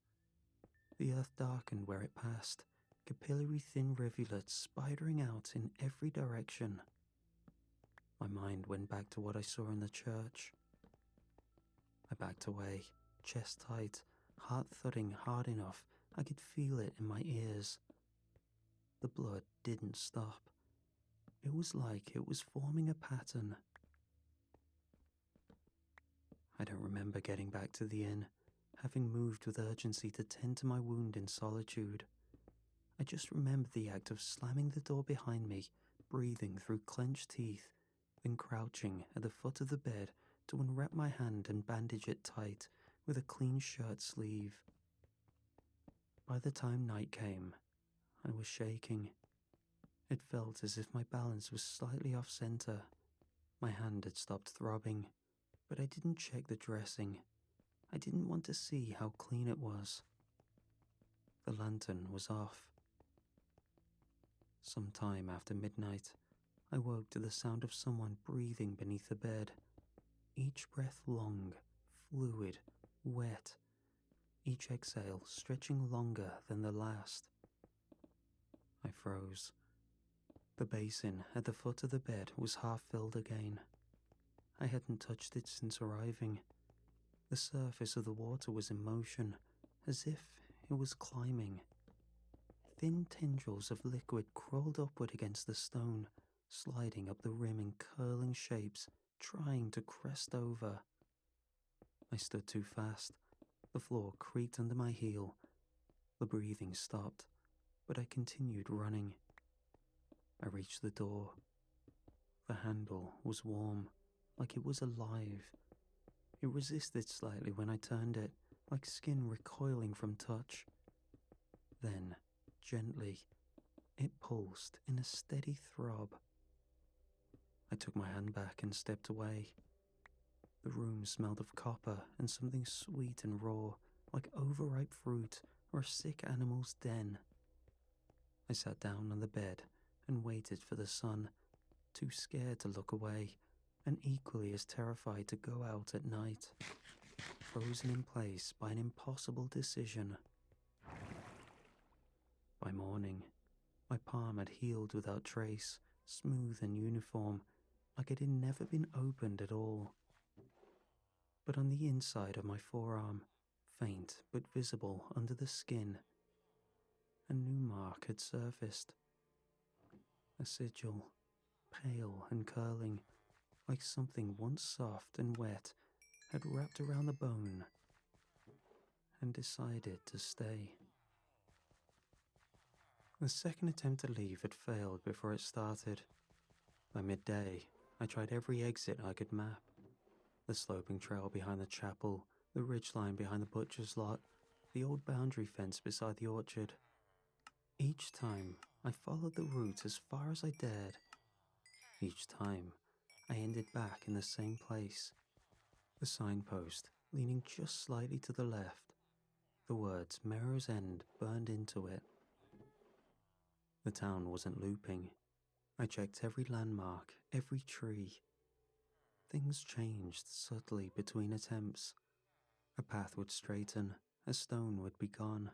The earth darkened where it passed, capillary thin rivulets spidering out in every direction. My mind went back to what I saw in the church. backed away, chest tight, heart thudding hard enough I could feel it in my ears. The blood didn't stop. It was like it was forming a pattern. I don't remember getting back to the inn, having moved with urgency to tend to my wound in solitude. I just remember the act of slamming the door behind me, breathing through clenched teeth, then crouching at the foot of the bed to unwrap my hand and bandage it tight with a clean shirt sleeve. By the time night came, I was shaking. It felt as if my balance was slightly off center. My hand had stopped throbbing, but I didn't check the dressing. I didn't want to see how clean it was. The lantern was off. Sometime after midnight, I woke to the sound of someone breathing beneath the bed. Each breath long, fluid, wet. Each exhale stretching longer than the last. I froze. The basin at the foot of the bed was half filled again. I hadn't touched it since arriving. The surface of the water was in motion, as if it was climbing. Thin tendrils of liquid crawled upward against the stone, sliding up the rim in curling shapes, trying to crest over. I stood too fast. The floor creaked under my heel. The breathing stopped, but I continued running. I reached the door. The handle was warm, like it was alive. It resisted slightly when I turned it, like skin recoiling from touch. Then, gently, it pulsed in a steady throb. I took my hand back and stepped away. The room smelled of copper and something sweet and raw, like overripe fruit or a sick animal's den. I sat down on the bed and waited for the sun, too scared to look away, and equally as terrified to go out at night, frozen in place by an impossible decision. By morning, my palm had healed without trace, smooth and uniform, like it had never been opened at all. But on the inside of my forearm, faint but visible under the skin, a new mark had surfaced. A sigil, pale and curling, like something once soft and wet had wrapped around the bone and decided to stay. The second attempt to leave had failed before it started. By midday, I tried every exit I could map. The sloping trail behind the chapel, the ridgeline behind the butcher's lot, the old boundary fence beside the orchard. Each time, I followed the route as far as I dared. Each time, I ended back in the same place. The signpost, leaning just slightly to the left. The words Merrow's End burned into it. The town wasn't looping. I checked every landmark, every tree. Things changed subtly between attempts. A path would straighten, a stone would be gone.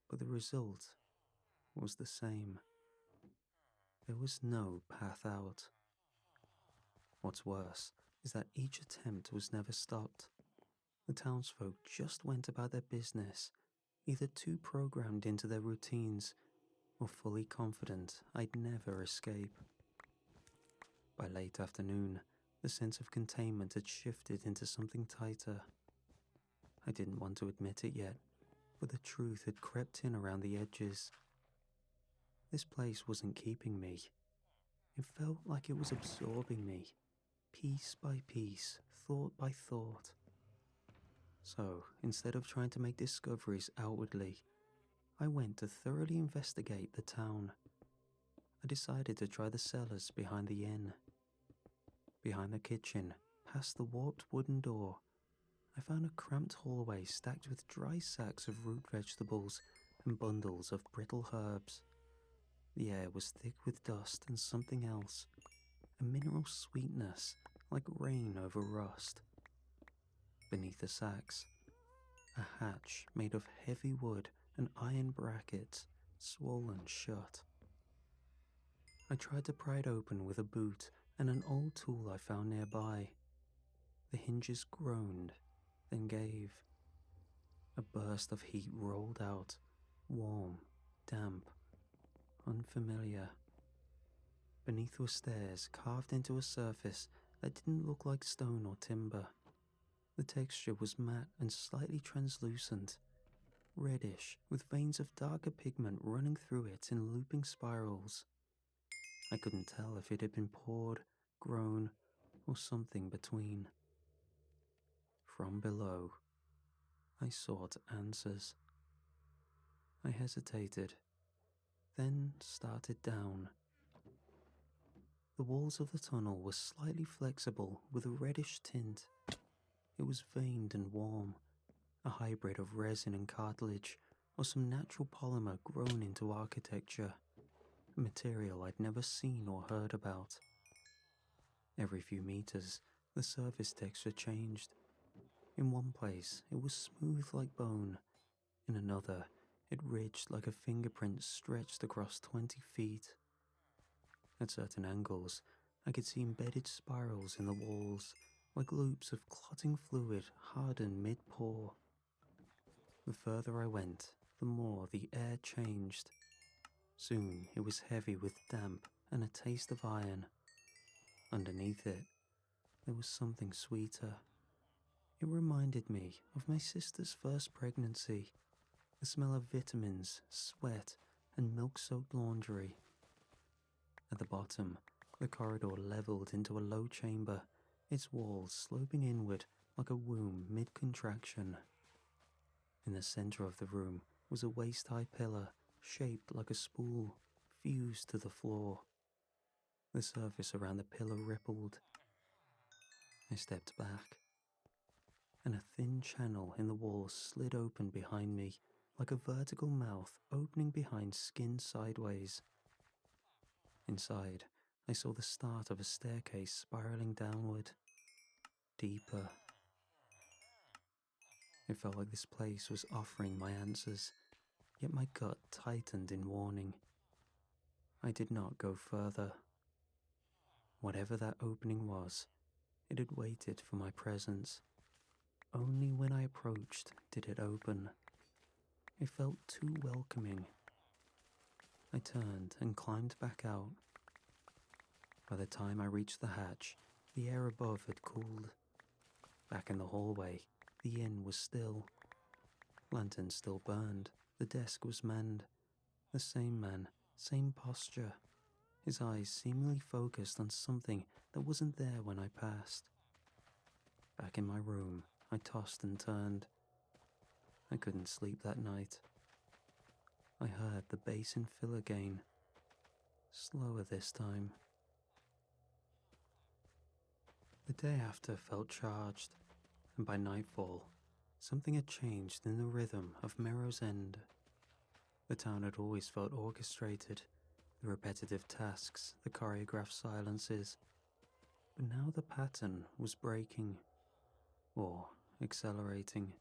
But the result was the same. There was no path out. What's worse is that each attempt was never stopped. The townsfolk just went about their business, either too programmed into their routines or fully confident I'd never escape. By late afternoon, the sense of containment had shifted into something tighter. I didn't want to admit it yet, but the truth had crept in around the edges. This place wasn't keeping me. It felt like it was absorbing me, piece by piece, thought by thought. So, instead of trying to make discoveries outwardly, I went to thoroughly investigate the town. I decided to try the cellars behind the inn. Behind the kitchen, past the warped wooden door, I found a cramped hallway stacked with dry sacks of root vegetables and bundles of brittle herbs. The air was thick with dust and something else, a mineral sweetness like rain over rust. Beneath the sacks, a hatch made of heavy wood and iron brackets, swollen shut. I tried to pry it open with a boot and an old tool I found nearby. The hinges groaned, then gave. A burst of heat rolled out, warm, damp, unfamiliar. Beneath were stairs carved into a surface that didn't look like stone or timber. The texture was matte and slightly translucent, reddish, with veins of darker pigment running through it in looping spirals. I couldn't tell if it had been poured, grown, or something between. From below, I sought answers. I hesitated, then started down. The walls of the tunnel were slightly flexible with a reddish tint. It was veined and warm, a hybrid of resin and cartilage, or some natural polymer grown into architecture, a material I'd never seen or heard about. Every few meters, the surface texture changed. In one place, it was smooth like bone. In another, it ridged like a fingerprint stretched across 20 feet. At certain angles, I could see embedded spirals in the walls, like loops of clotting fluid hardened mid-pour. The further I went, the more the air changed. Soon it was heavy with damp and a taste of iron. Underneath it, there was something sweeter. It reminded me of my sister's first pregnancy, the smell of vitamins, sweat, and milk-soaked laundry. At the bottom, the corridor leveled into a low chamber, its walls sloping inward like a womb mid-contraction. In the center of the room was a waist-high pillar, shaped like a spool, fused to the floor. The surface around the pillar rippled. I stepped back, and a thin channel in the wall slid open behind me, like a vertical mouth opening behind skin sideways. Inside, I saw the start of a staircase spiraling downward, deeper. It felt like this place was offering my answers, yet my gut tightened in warning. I did not go further. Whatever that opening was, it had waited for my presence. Only when I approached did it open. It felt too welcoming. I turned and climbed back out. By the time I reached the hatch, the air above had cooled. Back in the hallway, the inn was still. Lanterns still burned, the desk was manned. The same man, same posture. His eyes seemingly focused on something that wasn't there when I passed. Back in my room, I tossed and turned. I couldn't sleep that night. I heard the basin fill again, slower this time. The day after felt charged, and by nightfall, something had changed in the rhythm of Merrow's End. The town had always felt orchestrated, the repetitive tasks, the choreographed silences, but now the pattern was breaking, or accelerating.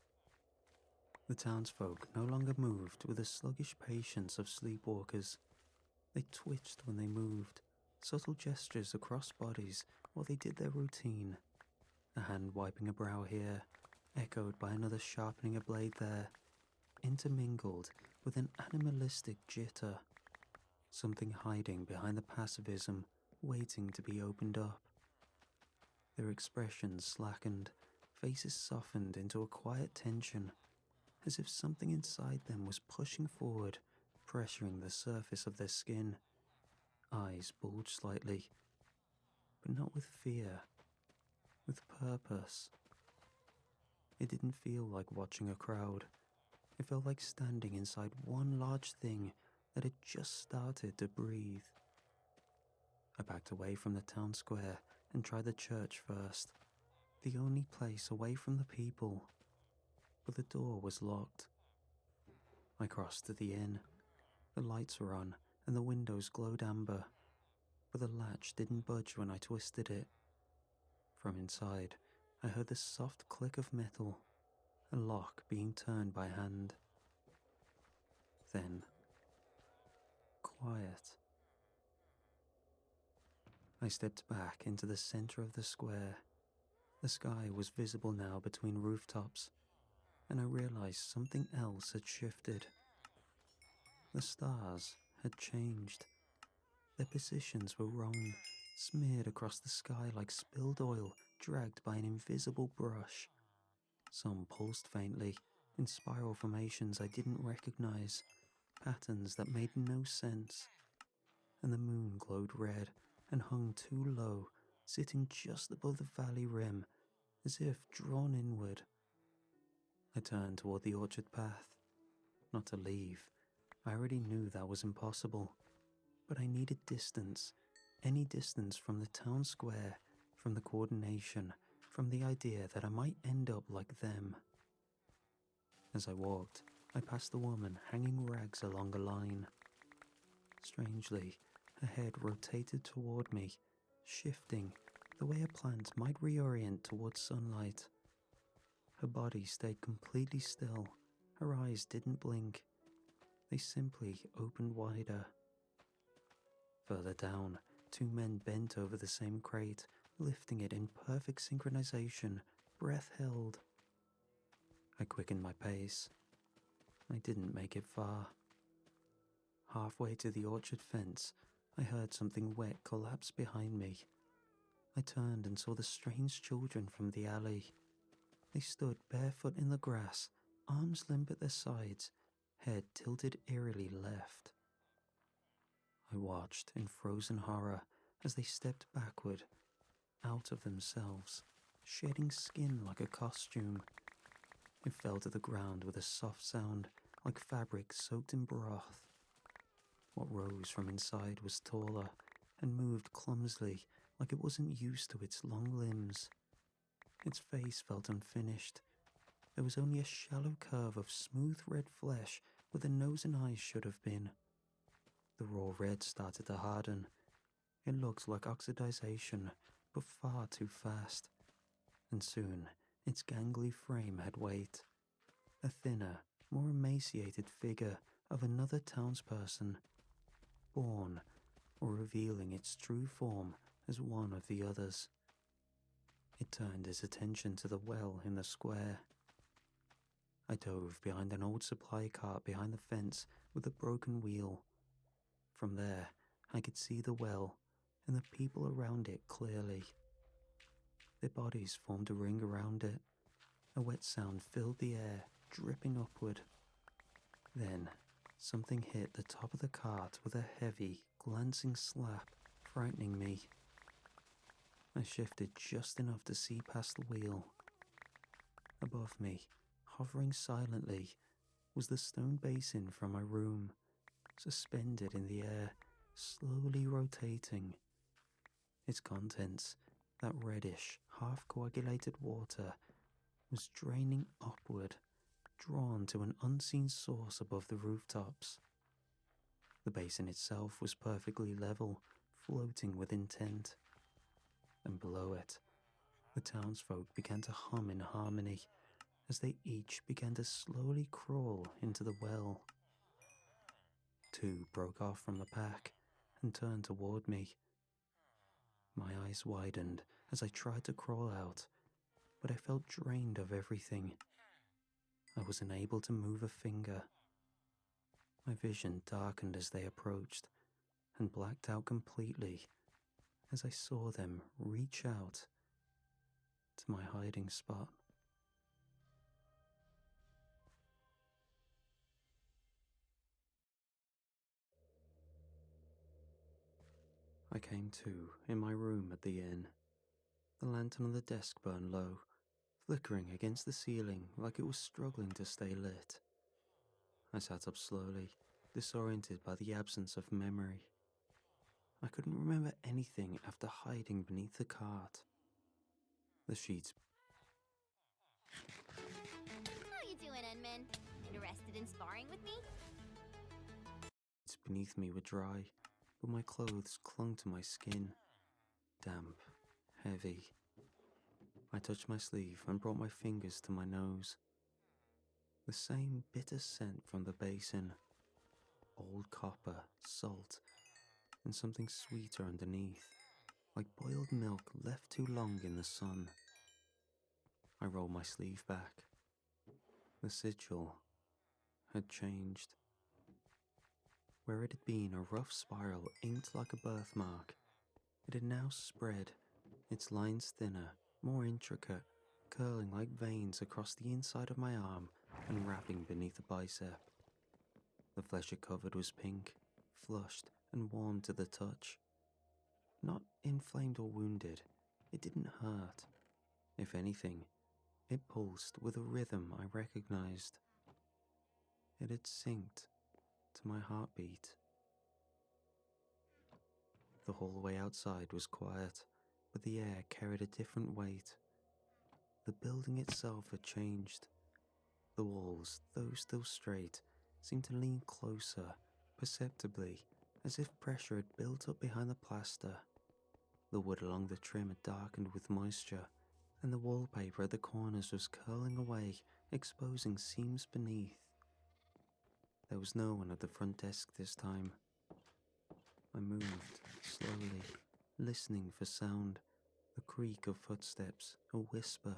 The townsfolk no longer moved with the sluggish patience of sleepwalkers. They twitched when they moved, subtle gestures across bodies while they did their routine. A hand wiping a brow here, echoed by another sharpening a blade there, intermingled with an animalistic jitter. Something hiding behind the passivism, waiting to be opened up. Their expressions slackened, faces softened into a quiet tension, as if something inside them was pushing forward, pressuring the surface of their skin. Eyes bulged slightly, but not with fear, with purpose. It didn't feel like watching a crowd. It felt like standing inside one large thing that had just started to breathe. I backed away from the town square and tried the church first, the only place away from the people. But the door was locked. I crossed to the inn. The lights were on and the windows glowed amber, but the latch didn't budge when I twisted it. From inside, I heard the soft click of metal, a lock being turned by hand. Then, quiet. I stepped back into the center of the square. The sky was visible now between rooftops, and I realized something else had shifted. The stars had changed. Their positions were wrong, smeared across the sky like spilled oil dragged by an invisible brush. Some pulsed faintly, in spiral formations I didn't recognize, patterns that made no sense. And the moon glowed red and hung too low, sitting just above the valley rim, as if drawn inward. I turned toward the orchard path. Not to leave. I already knew that was impossible. But I needed distance. Any distance from the town square, from the coordination, from the idea that I might end up like them. As I walked, I passed a woman hanging rags along a line. Strangely, her head rotated toward me, shifting the way a plant might reorient towards sunlight. Her body stayed completely still. Her eyes didn't blink. They simply opened wider. Further down, two men bent over the same crate, lifting it in perfect synchronization, breath held. I quickened my pace. I didn't make it far. Halfway to the orchard fence, I heard something wet collapse behind me. I turned and saw the strange children from the alley. They stood barefoot in the grass, arms limp at their sides, head tilted eerily left. I watched in frozen horror as they stepped backward, out of themselves, shedding skin like a costume. It fell to the ground with a soft sound, like fabric soaked in broth. What rose from inside was taller and moved clumsily, like it wasn't used to its long limbs. Its face felt unfinished. There was only a shallow curve of smooth red flesh where the nose and eyes should have been. The raw red started to harden. It looked like oxidization, but far too fast. And soon, its gangly frame had weight. A thinner, more emaciated figure of another townsperson, born or revealing its true form as one of the others. It turned its attention to the well in the square. I dove behind an old supply cart behind the fence with a broken wheel. From there, I could see the well and the people around it clearly. Their bodies formed a ring around it. A wet sound filled the air, dripping upward. Then, something hit the top of the cart with a heavy, glancing slap, frightening me. I shifted just enough to see past the wheel. Above me, hovering silently, was the stone basin from my room, suspended in the air, slowly rotating. Its contents, that reddish, half-coagulated water, was draining upward, drawn to an unseen source above the rooftops. The basin itself was perfectly level, floating with intent. And below it, the townsfolk began to hum in harmony as they each began to slowly crawl into the well. Two broke off from the pack and turned toward me. My eyes widened as I tried to crawl out, but I felt drained of everything. I was unable to move a finger. My vision darkened as they approached and blacked out completely as I saw them reach out to my hiding spot. I came to in my room at the inn. The lantern on the desk burned low, flickering against the ceiling like it was struggling to stay lit. I sat up slowly, disoriented by the absence of memory. I couldn't remember anything after hiding beneath the cart. The sheets How you doing, Enman? Interested in sparring with me? beneath me were dry, but my clothes clung to my skin, damp, heavy. I touched my sleeve and brought my fingers to my nose. The same bitter scent from the basin. Old copper, salt, and something sweeter underneath, like boiled milk left too long in the sun. I rolled my sleeve back. The sigil had changed. Where it had been a rough spiral inked like a birthmark, it had now spread, its lines thinner, more intricate, curling like veins across the inside of my arm and wrapping beneath the bicep. The flesh it covered was pink, flushed and warm to the touch. Not inflamed or wounded, it didn't hurt. If anything, it pulsed with a rhythm I recognized. It had synced to my heartbeat. The hallway outside was quiet, but the air carried a different weight. The building itself had changed. The walls, though still straight, seemed to lean closer, perceptibly, as if pressure had built up behind the plaster. The wood along the trim had darkened with moisture, and the wallpaper at the corners was curling away, exposing seams beneath. There was no one at the front desk this time. I moved, slowly, listening for sound, the creak of footsteps, a whisper,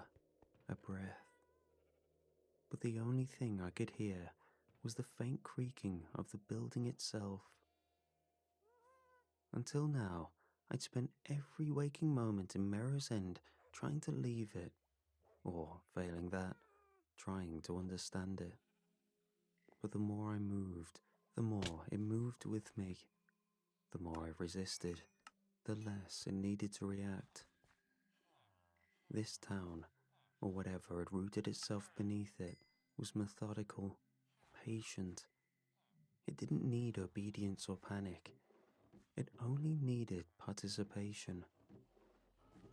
a breath. But the only thing I could hear was the faint creaking of the building itself. Until now, I'd spent every waking moment in Merrow's End trying to leave it, or, failing that, trying to understand it. But the more I moved, the more it moved with me. The more I resisted, the less it needed to react. This town, or whatever had rooted itself beneath it, was methodical, patient. It didn't need obedience or panic. It only needed participation.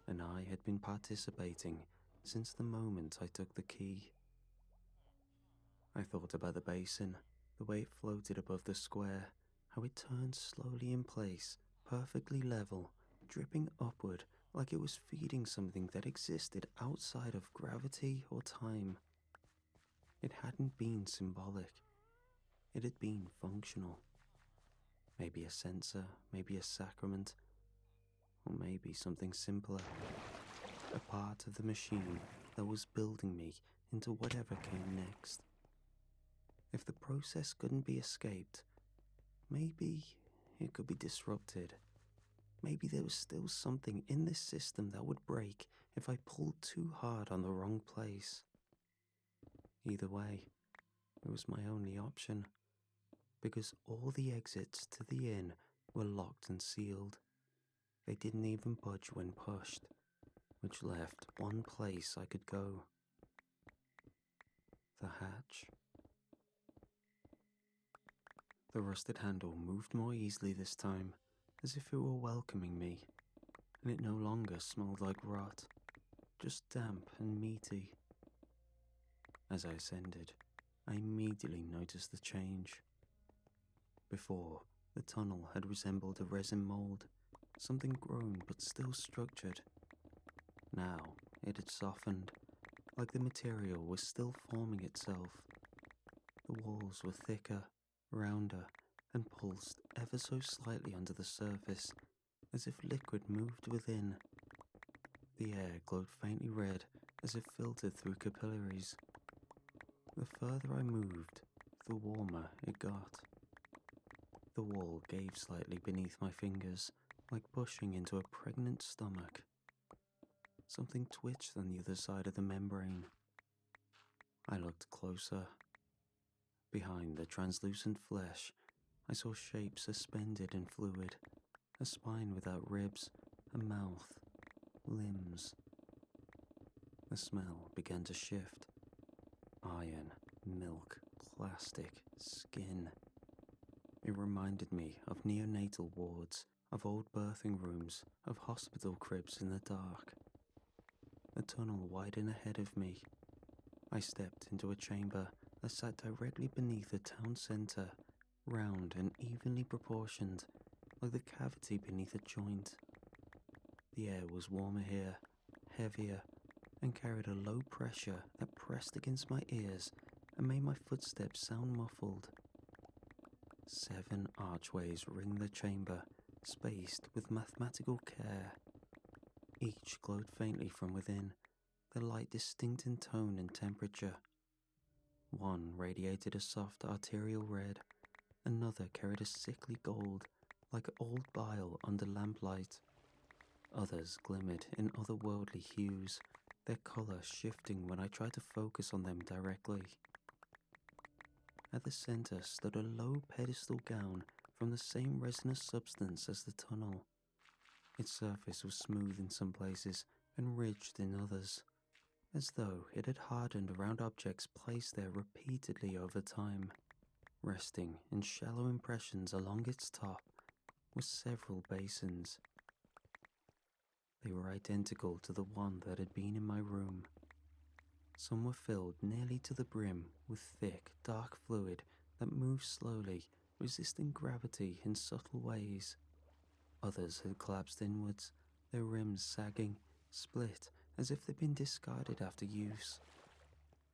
And I had been participating since the moment I took the key. I thought about the basin, the way it floated above the square, how it turned slowly in place, perfectly level, dripping upward like it was feeding something that existed outside of gravity or time. It hadn't been symbolic. It had been functional. Maybe a sensor, maybe a sacrament, or maybe something simpler. A part of the machine that was building me into whatever came next. If the process couldn't be escaped, maybe it could be disrupted. Maybe there was still something in this system that would break if I pulled too hard on the wrong place. Either way, it was my only option, because all the exits to the inn were locked and sealed. They didn't even budge when pushed, which left one place I could go. The hatch. The rusted handle moved more easily this time, as if it were welcoming me, and it no longer smelled like rot, just damp and meaty. As I ascended, I immediately noticed the change. Before, the tunnel had resembled a resin mold, something grown but still structured. Now, it had softened, like the material was still forming itself. The walls were thicker, rounder, and pulsed ever so slightly under the surface, as if liquid moved within. The air glowed faintly red as it filtered through capillaries. The further I moved, the warmer it got. The wall gave slightly beneath my fingers, like pushing into a pregnant stomach. Something twitched on the other side of the membrane. I looked closer. Behind the translucent flesh, I saw shapes suspended in fluid, a spine without ribs, a mouth, limbs. The smell began to shift. Iron, milk, plastic, skin. It reminded me of neonatal wards, of old birthing rooms, of hospital cribs in the dark. The tunnel widened ahead of me. I stepped into a chamber that sat directly beneath the town centre, round and evenly proportioned, like the cavity beneath a joint. The air was warmer here, heavier, and carried a low pressure that pressed against my ears and made my footsteps sound muffled. 7 archways ringed the chamber, spaced with mathematical care. Each glowed faintly from within, the light distinct in tone and temperature. One radiated a soft arterial red, another carried a sickly gold, like old bile under lamplight. Others glimmered in otherworldly hues, their colour shifting when I tried to focus on them directly. At the centre stood a low pedestal gown from the same resinous substance as the tunnel. Its surface was smooth in some places and ridged in others, as though it had hardened around objects placed there repeatedly over time. Resting in shallow impressions along its top were several basins. They were identical to the one that had been in my room. Some were filled nearly to the brim with thick, dark fluid that moved slowly, resisting gravity in subtle ways. Others had collapsed inwards, their rims sagging, split as if they'd been discarded after use.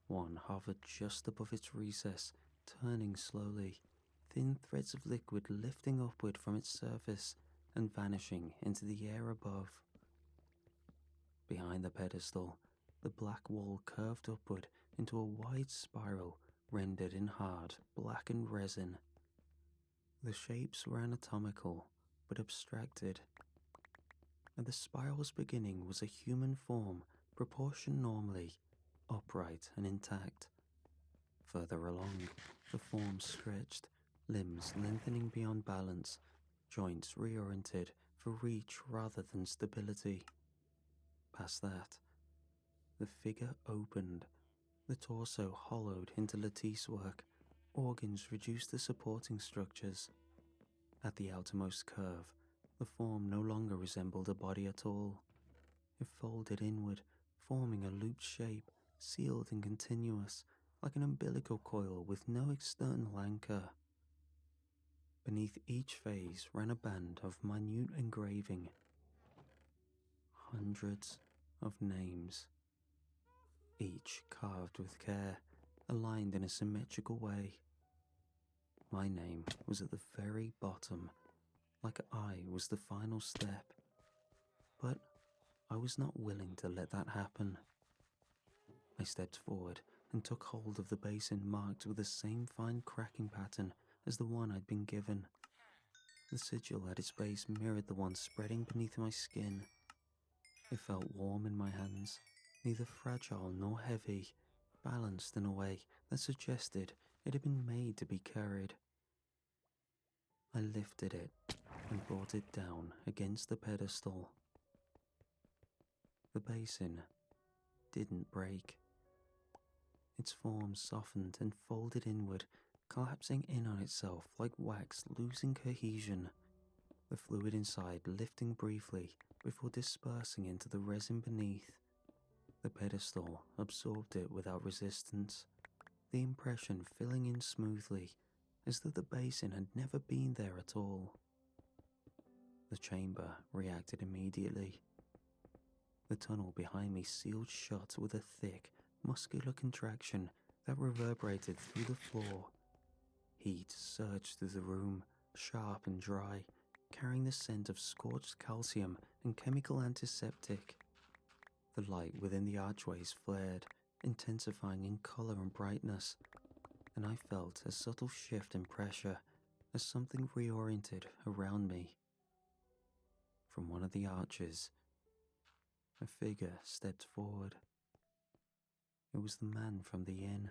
One hovered just above its recess, turning slowly, thin threads of liquid lifting upward from its surface and vanishing into the air above. Behind the pedestal, the black wall curved upward into a wide spiral rendered in hard, blackened resin. The shapes were anatomical, but abstracted. At the spiral's beginning was a human form, proportioned normally, upright and intact. Further along, the form stretched, limbs lengthening beyond balance, joints reoriented for reach rather than stability. Past that, the figure opened, the torso hollowed into lattice work, organs reduced to supporting structures. At the outermost curve, the form no longer resembled a body at all. It folded inward, forming a looped shape, sealed and continuous, like an umbilical coil with no external anchor. Beneath each phase ran a band of minute engraving. Hundreds of names, each carved with care, aligned in a symmetrical way. My name was at the very bottom, like I was the final step. But I was not willing to let that happen. I stepped forward and took hold of the basin marked with the same fine cracking pattern as the one I'd been given. The sigil at its base mirrored the one spreading beneath my skin. It felt warm in my hands, neither fragile nor heavy, balanced in a way that suggested it had been made to be carried. I lifted it and brought it down against the pedestal. The basin didn't break. Its form softened and folded inward, collapsing in on itself like wax losing cohesion, the fluid inside lifting briefly before dispersing into the resin beneath. The pedestal absorbed it without resistance, the impression filling in smoothly, as though the basin had never been there at all. The chamber reacted immediately. The tunnel behind me sealed shut with a thick, muscular contraction that reverberated through the floor. Heat surged through the room, sharp and dry, carrying the scent of scorched calcium and chemical antiseptic. The light within the archways flared, intensifying in color and brightness, and I felt a subtle shift in pressure as something reoriented around me. From one of the arches, a figure stepped forward. It was the man from the inn.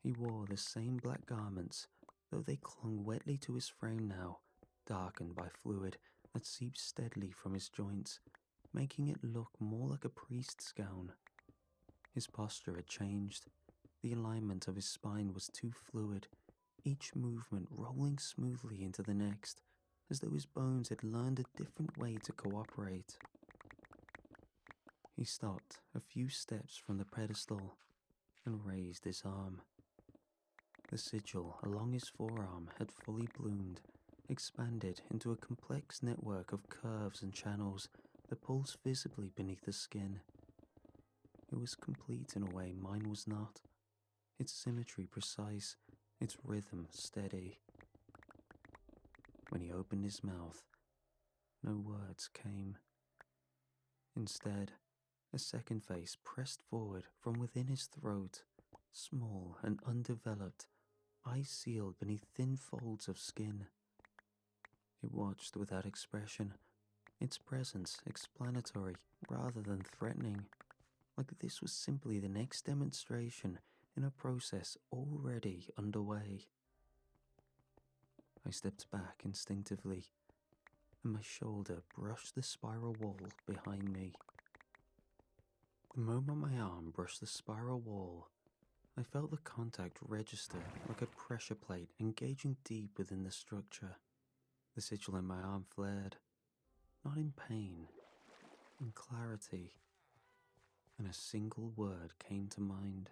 He wore the same black garments, though they clung wetly to his frame now, darkened by fluid that seeped steadily from his joints, making it look more like a priest's gown. His posture had changed. The alignment of his spine was too fluid, each movement rolling smoothly into the next, as though his bones had learned a different way to cooperate. He stopped a few steps from the pedestal and raised his arm. The sigil along his forearm had fully bloomed, expanded into a complex network of curves and channels that pulsed visibly beneath the skin. It was complete in a way mine was not, its symmetry precise, its rhythm steady. When he opened his mouth, no words came. Instead, A second face pressed forward from within his throat, small and undeveloped, eyes sealed beneath thin folds of skin. It watched without expression, its presence explanatory rather than threatening, like this was simply the next demonstration in a process already underway. I stepped back instinctively, and my shoulder brushed the spiral wall behind me. The moment my arm brushed the spiral wall, I felt the contact register like a pressure plate engaging deep within the structure. The sigil in my arm flared, not in pain, in clarity, and a single word came to mind.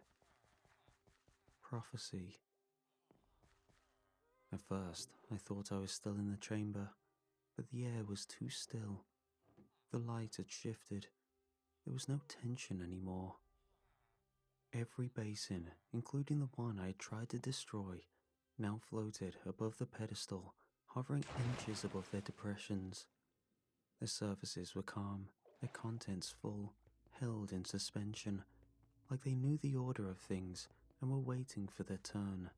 Prophecy. At first, I thought I was still in the chamber, but the air was too still. The light had shifted. There was no tension anymore. Every basin, including the one I had tried to destroy, now floated above the pedestal, hovering inches above their depressions. Their surfaces were calm, their contents full, held in suspension, like they knew the order of things and were waiting for their turn.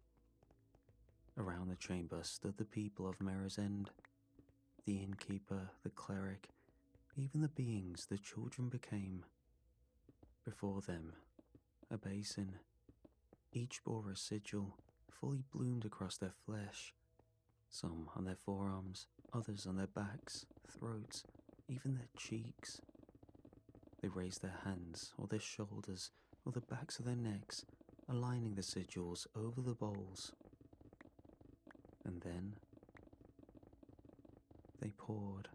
Around the chamber stood the people of Mirror's End, the innkeeper, the cleric, even the beings the children became. Before them, a basin. Each bore a sigil, fully bloomed across their flesh, some on their forearms, others on their backs, throats, even their cheeks. They raised their hands or their shoulders or the backs of their necks, aligning the sigils over the bowls. And then they poured.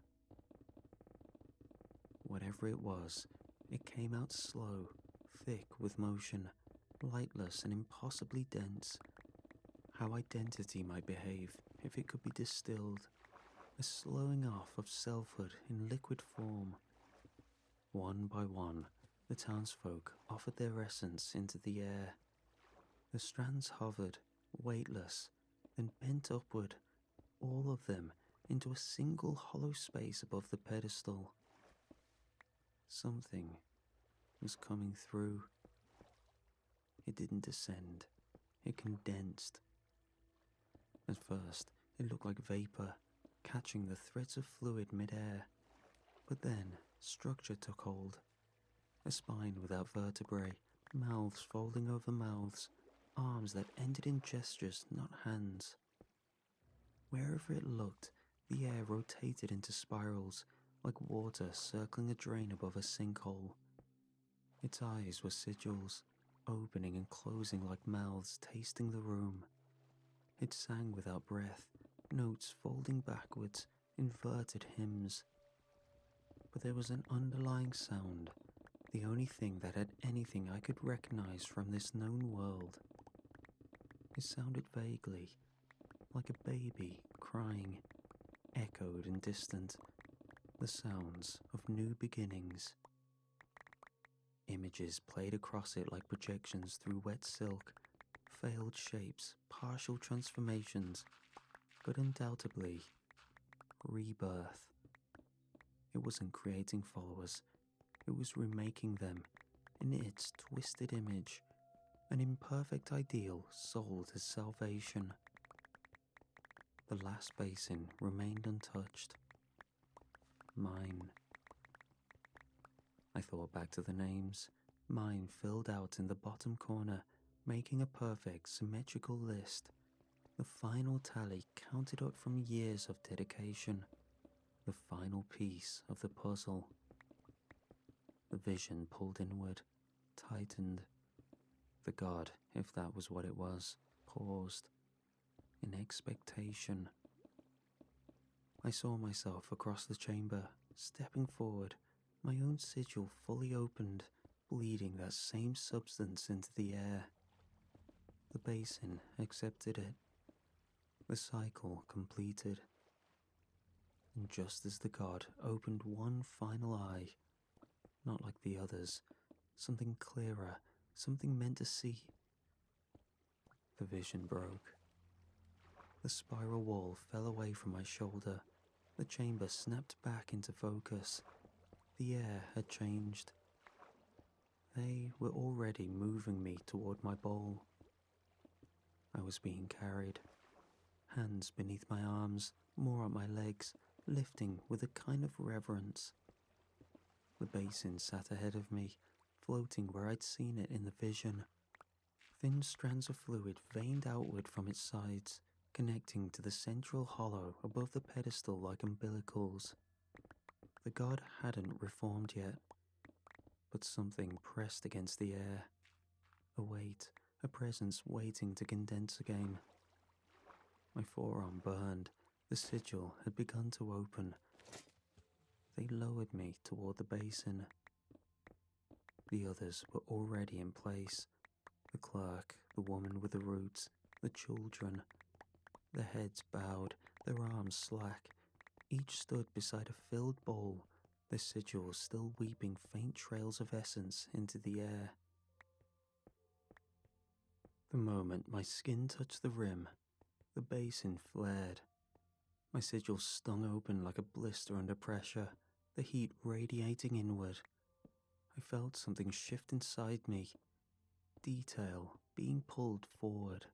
Whatever it was, it came out slow, thick with motion, lightless and impossibly dense. How identity might behave if it could be distilled, a slowing off of selfhood in liquid form. One by one, the townsfolk offered their essence into the air. The strands hovered, weightless, then bent upward, all of them into a single hollow space above the pedestal. Something was coming through. It didn't descend, it condensed. At first, it looked like vapor, catching the threads of fluid mid-air. But then, structure took hold. A spine without vertebrae, mouths folding over mouths, arms that ended in gestures, not hands. Wherever it looked, the air rotated into spirals, like water circling a drain above a sinkhole. Its eyes were sigils, opening and closing like mouths tasting the room. It sang without breath, notes folding backwards, inverted hymns. But there was an underlying sound, the only thing that had anything I could recognize from this known world. It sounded vaguely, like a baby crying, echoed and distant, the sounds of new beginnings. Images played across it like projections through wet silk, failed shapes, partial transformations, but undoubtedly, rebirth. It wasn't creating followers, it was remaking them, in its twisted image, an imperfect ideal sold as salvation. The last basin remained untouched. Mine. I thought back to the names, mine filled out in the bottom corner, making a perfect, symmetrical list. The final tally counted up from years of dedication. The final piece of the puzzle. The vision pulled inward, tightened. The god, if that was what it was, paused, in expectation. I saw myself across the chamber, stepping forward, my own sigil fully opened, bleeding that same substance into the air. The basin accepted it. The cycle completed. And just as the god opened one final eye, not like the others, something clearer, something meant to see, the vision broke. The spiral wall fell away from my shoulder. The chamber snapped back into focus. The air had changed. They were already moving me toward my bowl. I was being carried, hands beneath my arms, more at my legs, lifting with a kind of reverence. The basin sat ahead of me, floating where I'd seen it in the vision. Thin strands of fluid veined outward from its sides, connecting to the central hollow above the pedestal like umbilicals. The god hadn't reformed yet, but something pressed against the air. A weight, a presence waiting to condense again. My forearm burned. The sigil had begun to open. They lowered me toward the basin. The others were already in place. The clerk, the woman with the roots, the children. Their heads bowed, their arms slack. Each stood beside a filled bowl, their sigils still weeping faint trails of essence into the air. The moment my skin touched the rim, the basin flared. My sigil stung open like a blister under pressure, the heat radiating inward. I felt something shift inside me, detail being pulled forward.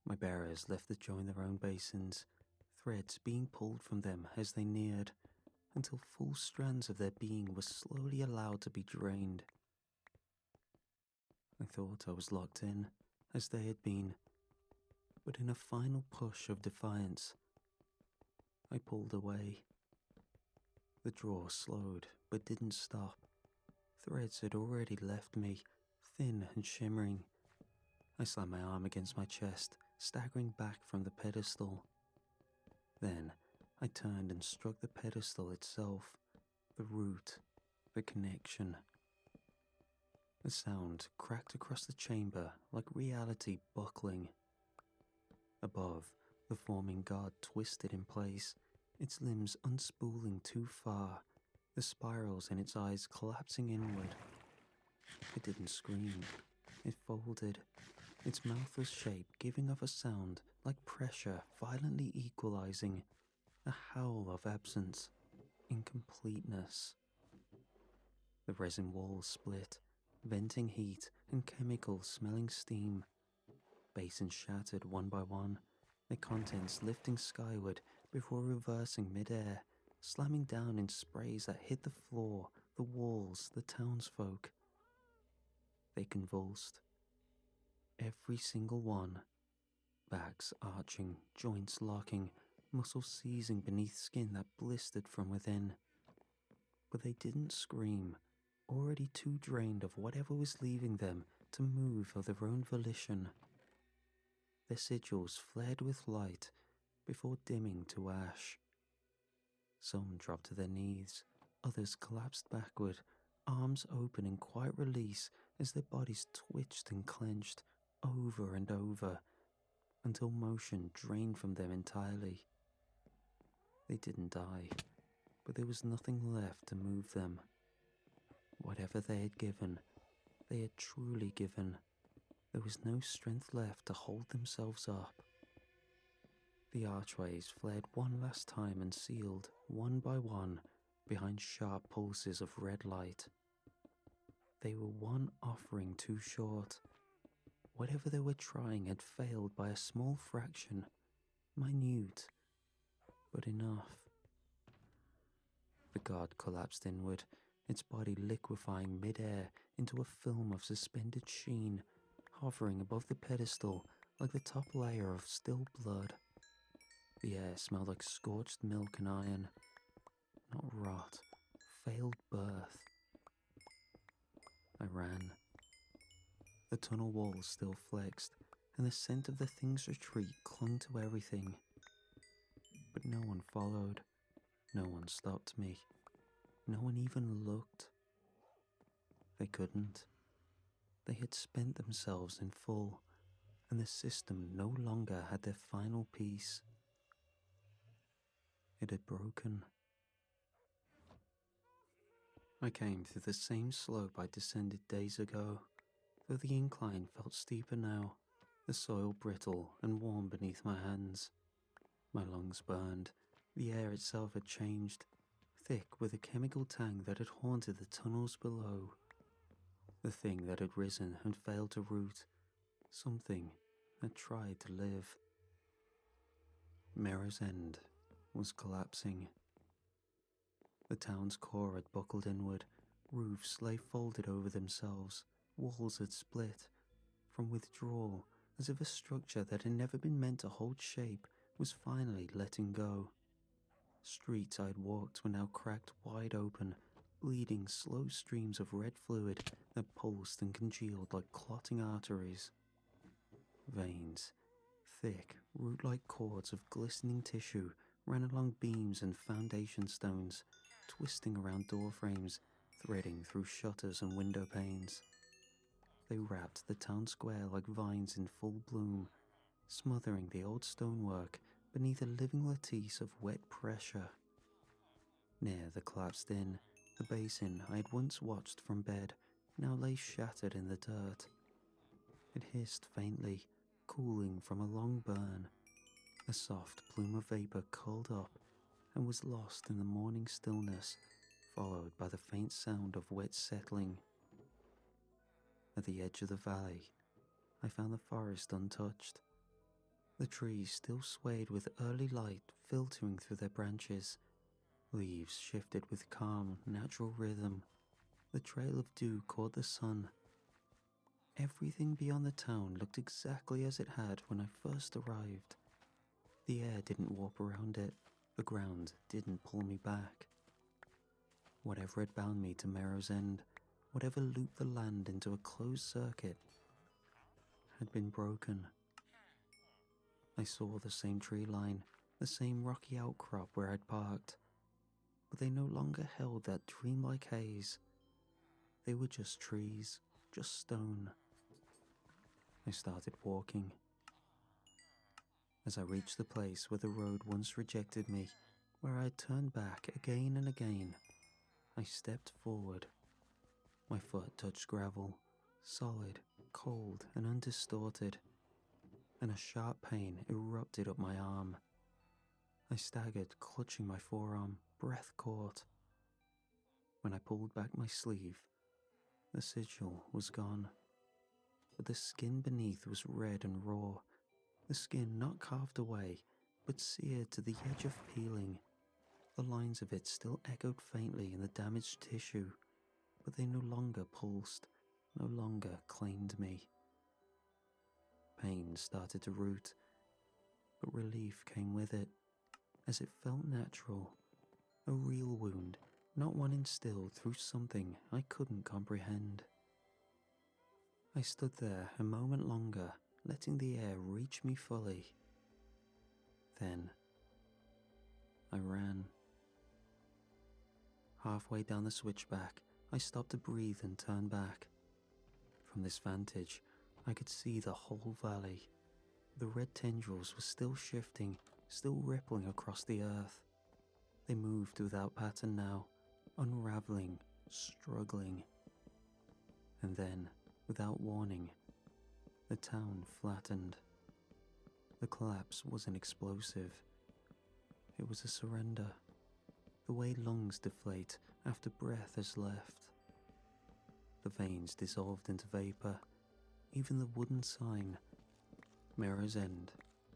My bearers left to join their own basins, threads being pulled from them as they neared, until full strands of their being were slowly allowed to be drained. I thought I was locked in, as they had been, but in a final push of defiance, I pulled away. The draw slowed, but didn't stop. Threads had already left me, thin and shimmering. I slammed my arm against my chest, staggering back from the pedestal. Then, I turned and struck the pedestal itself, the root, the connection. The sound cracked across the chamber like reality buckling. Above, the forming god twisted in place, its limbs unspooling too far, the spirals in its eyes collapsing inward. It didn't scream. It folded. Its mouth was shaped, giving off a sound like pressure violently equalizing, a howl of absence, incompleteness. The resin walls split, venting heat and chemical-smelling steam. Basins shattered one by one, their contents lifting skyward before reversing mid-air, slamming down in sprays that hit the floor, the walls, the townsfolk. They convulsed. Every single one. Backs arching, joints locking, muscles seizing beneath skin that blistered from within. But they didn't scream, already too drained of whatever was leaving them to move of their own volition. Their sigils flared with light before dimming to ash. Some dropped to their knees, others collapsed backward, arms open in quiet release as their bodies twitched and clenched over and over, until motion drained from them entirely. They didn't die, but there was nothing left to move them. Whatever they had given, they had truly given. There was no strength left to hold themselves up. The archways flared one last time and sealed, one by one, behind sharp pulses of red light. They were one offering too short. Whatever they were trying had failed by a small fraction, minute, but enough. The god collapsed inward, its body liquefying mid-air into a film of suspended sheen, hovering above the pedestal like the top layer of still blood. The air smelled like scorched milk and iron. Not rot, failed birth. I ran. The tunnel walls still flexed, and the scent of the thing's retreat clung to everything. But no one followed. No one stopped me. No one even looked. They couldn't. They had spent themselves in full, and the system no longer had their final piece. It had broken. I came through the same slope I descended days ago, though the incline felt steeper now, the soil brittle and warm beneath my hands. My lungs burned, the air itself had changed, thick with a chemical tang that had haunted the tunnels below. The thing that had risen and failed to root. Something that tried to live. Mirror's End was collapsing. The town's core had buckled inward, roofs lay folded over themselves, walls had split. From withdrawal, as if a structure that had never been meant to hold shape was finally letting go. Streets I'd walked were now cracked wide open, bleeding slow streams of red fluid that pulsed and congealed like clotting arteries. Veins, thick, root-like cords of glistening tissue, ran along beams and foundation stones, twisting around door frames, threading through shutters and window panes. They wrapped the town square like vines in full bloom, smothering the old stonework beneath a living lattice of wet pressure. Near the collapsed inn, the basin I had once watched from bed now lay shattered in the dirt. It hissed faintly, cooling from a long burn. A soft plume of vapor curled up and was lost in the morning stillness, followed by the faint sound of wet settling. At the edge of the valley, I found the forest untouched. The trees still swayed with early light filtering through their branches. Leaves shifted with calm, natural rhythm. The trail of dew caught the sun. Everything beyond the town looked exactly as it had when I first arrived. The air didn't warp around it. The ground didn't pull me back. Whatever had bound me to Merrow's End, whatever looped the land into a closed circuit, had been broken. I saw the same tree line, the same rocky outcrop where I'd parked, but they no longer held that dreamlike haze. They were just trees, just stone. I started walking. As I reached the place where the road once rejected me, where I had turned back again and again, I stepped forward. My foot touched gravel, solid, cold, and undistorted, and a sharp pain erupted up my arm. I staggered, clutching my forearm, breath caught. When I pulled back my sleeve, the sigil was gone, but the skin beneath was red and raw, the skin not carved away, but seared to the edge of peeling. The lines of it still echoed faintly in the damaged tissue, but they no longer pulsed, no longer claimed me. Pain started to root, but relief came with it, as it felt natural. A real wound, not one instilled through something I couldn't comprehend. I stood there a moment longer, letting the air reach me fully. Then, I ran. Halfway down the switchback, I stopped to breathe and turn back. From this vantage, I could see the whole valley. The red tendrils were still shifting, still rippling across the earth. They moved without pattern now, unraveling, struggling. And then, without warning, the town flattened. The collapse wasn't explosive. It was a surrender. The way lungs deflate after breath has left. The veins dissolved into vapor. Even the wooden sign, Mirror's End,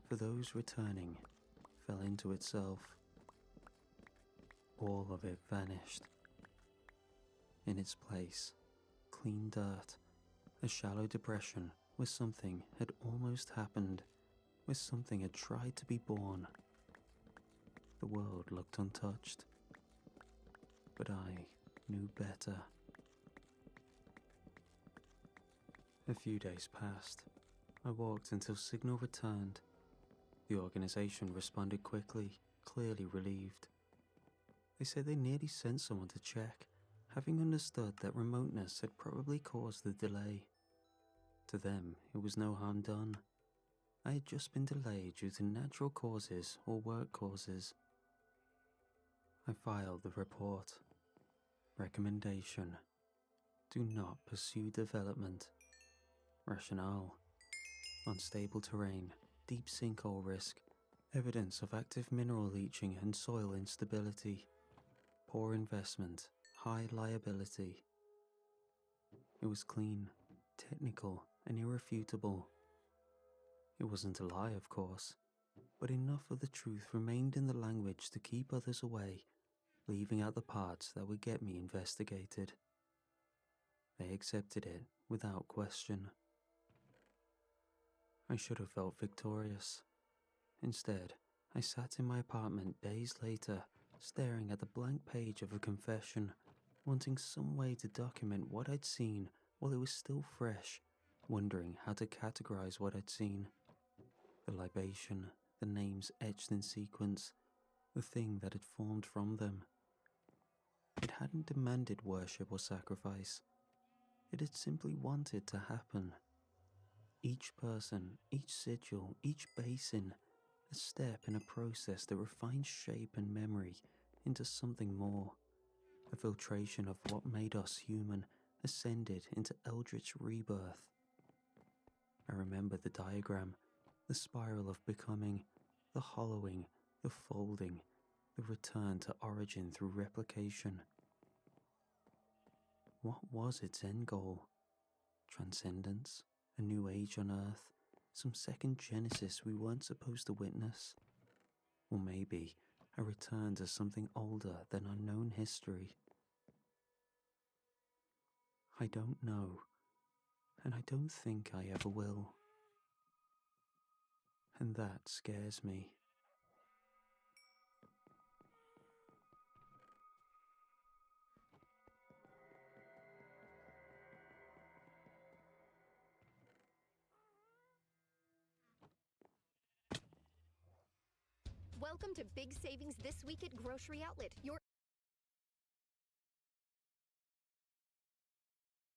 for those returning, fell into itself. All of it vanished. In its place, clean dirt, a shallow depression where something had almost happened, where something had tried to be born. The world looked untouched, but I knew better. A few days passed. I walked until signal returned. The organization responded quickly, clearly relieved. They said they nearly sent someone to check, having understood that remoteness had probably caused the delay. To them, it was no harm done. I had just been delayed due to natural causes or work causes. I filed the report. Recommendation: do not pursue development. Rationale: unstable terrain, deep sinkhole risk, evidence of active mineral leaching and soil instability, poor investment, high liability. It was clean, technical, and irrefutable. It wasn't a lie, of course, but enough of the truth remained in the language to keep others away, leaving out the parts that would get me investigated. They accepted it without question. I should have felt victorious. Instead, I sat in my apartment days later, staring at the blank page of a confession, wanting some way to document what I'd seen while it was still fresh, wondering how to categorize what I'd seen. The libation, the names etched in sequence, the thing that had formed from them. It hadn't demanded worship or sacrifice. It had simply wanted to happen. Each person, each sigil, each basin, a step in a process that refines shape and memory into something more. A filtration of what made us human ascended into eldritch rebirth. I remember the diagram, the spiral of becoming, the hollowing, the folding, the return to origin through replication. What was its end goal? Transcendence? A new age on Earth? Some second Genesis we weren't supposed to witness? Or maybe a return to something older than our known history? I don't know, and I don't think I ever will. And that scares me. Welcome to Big Savings This Week at Grocery Outlet. Your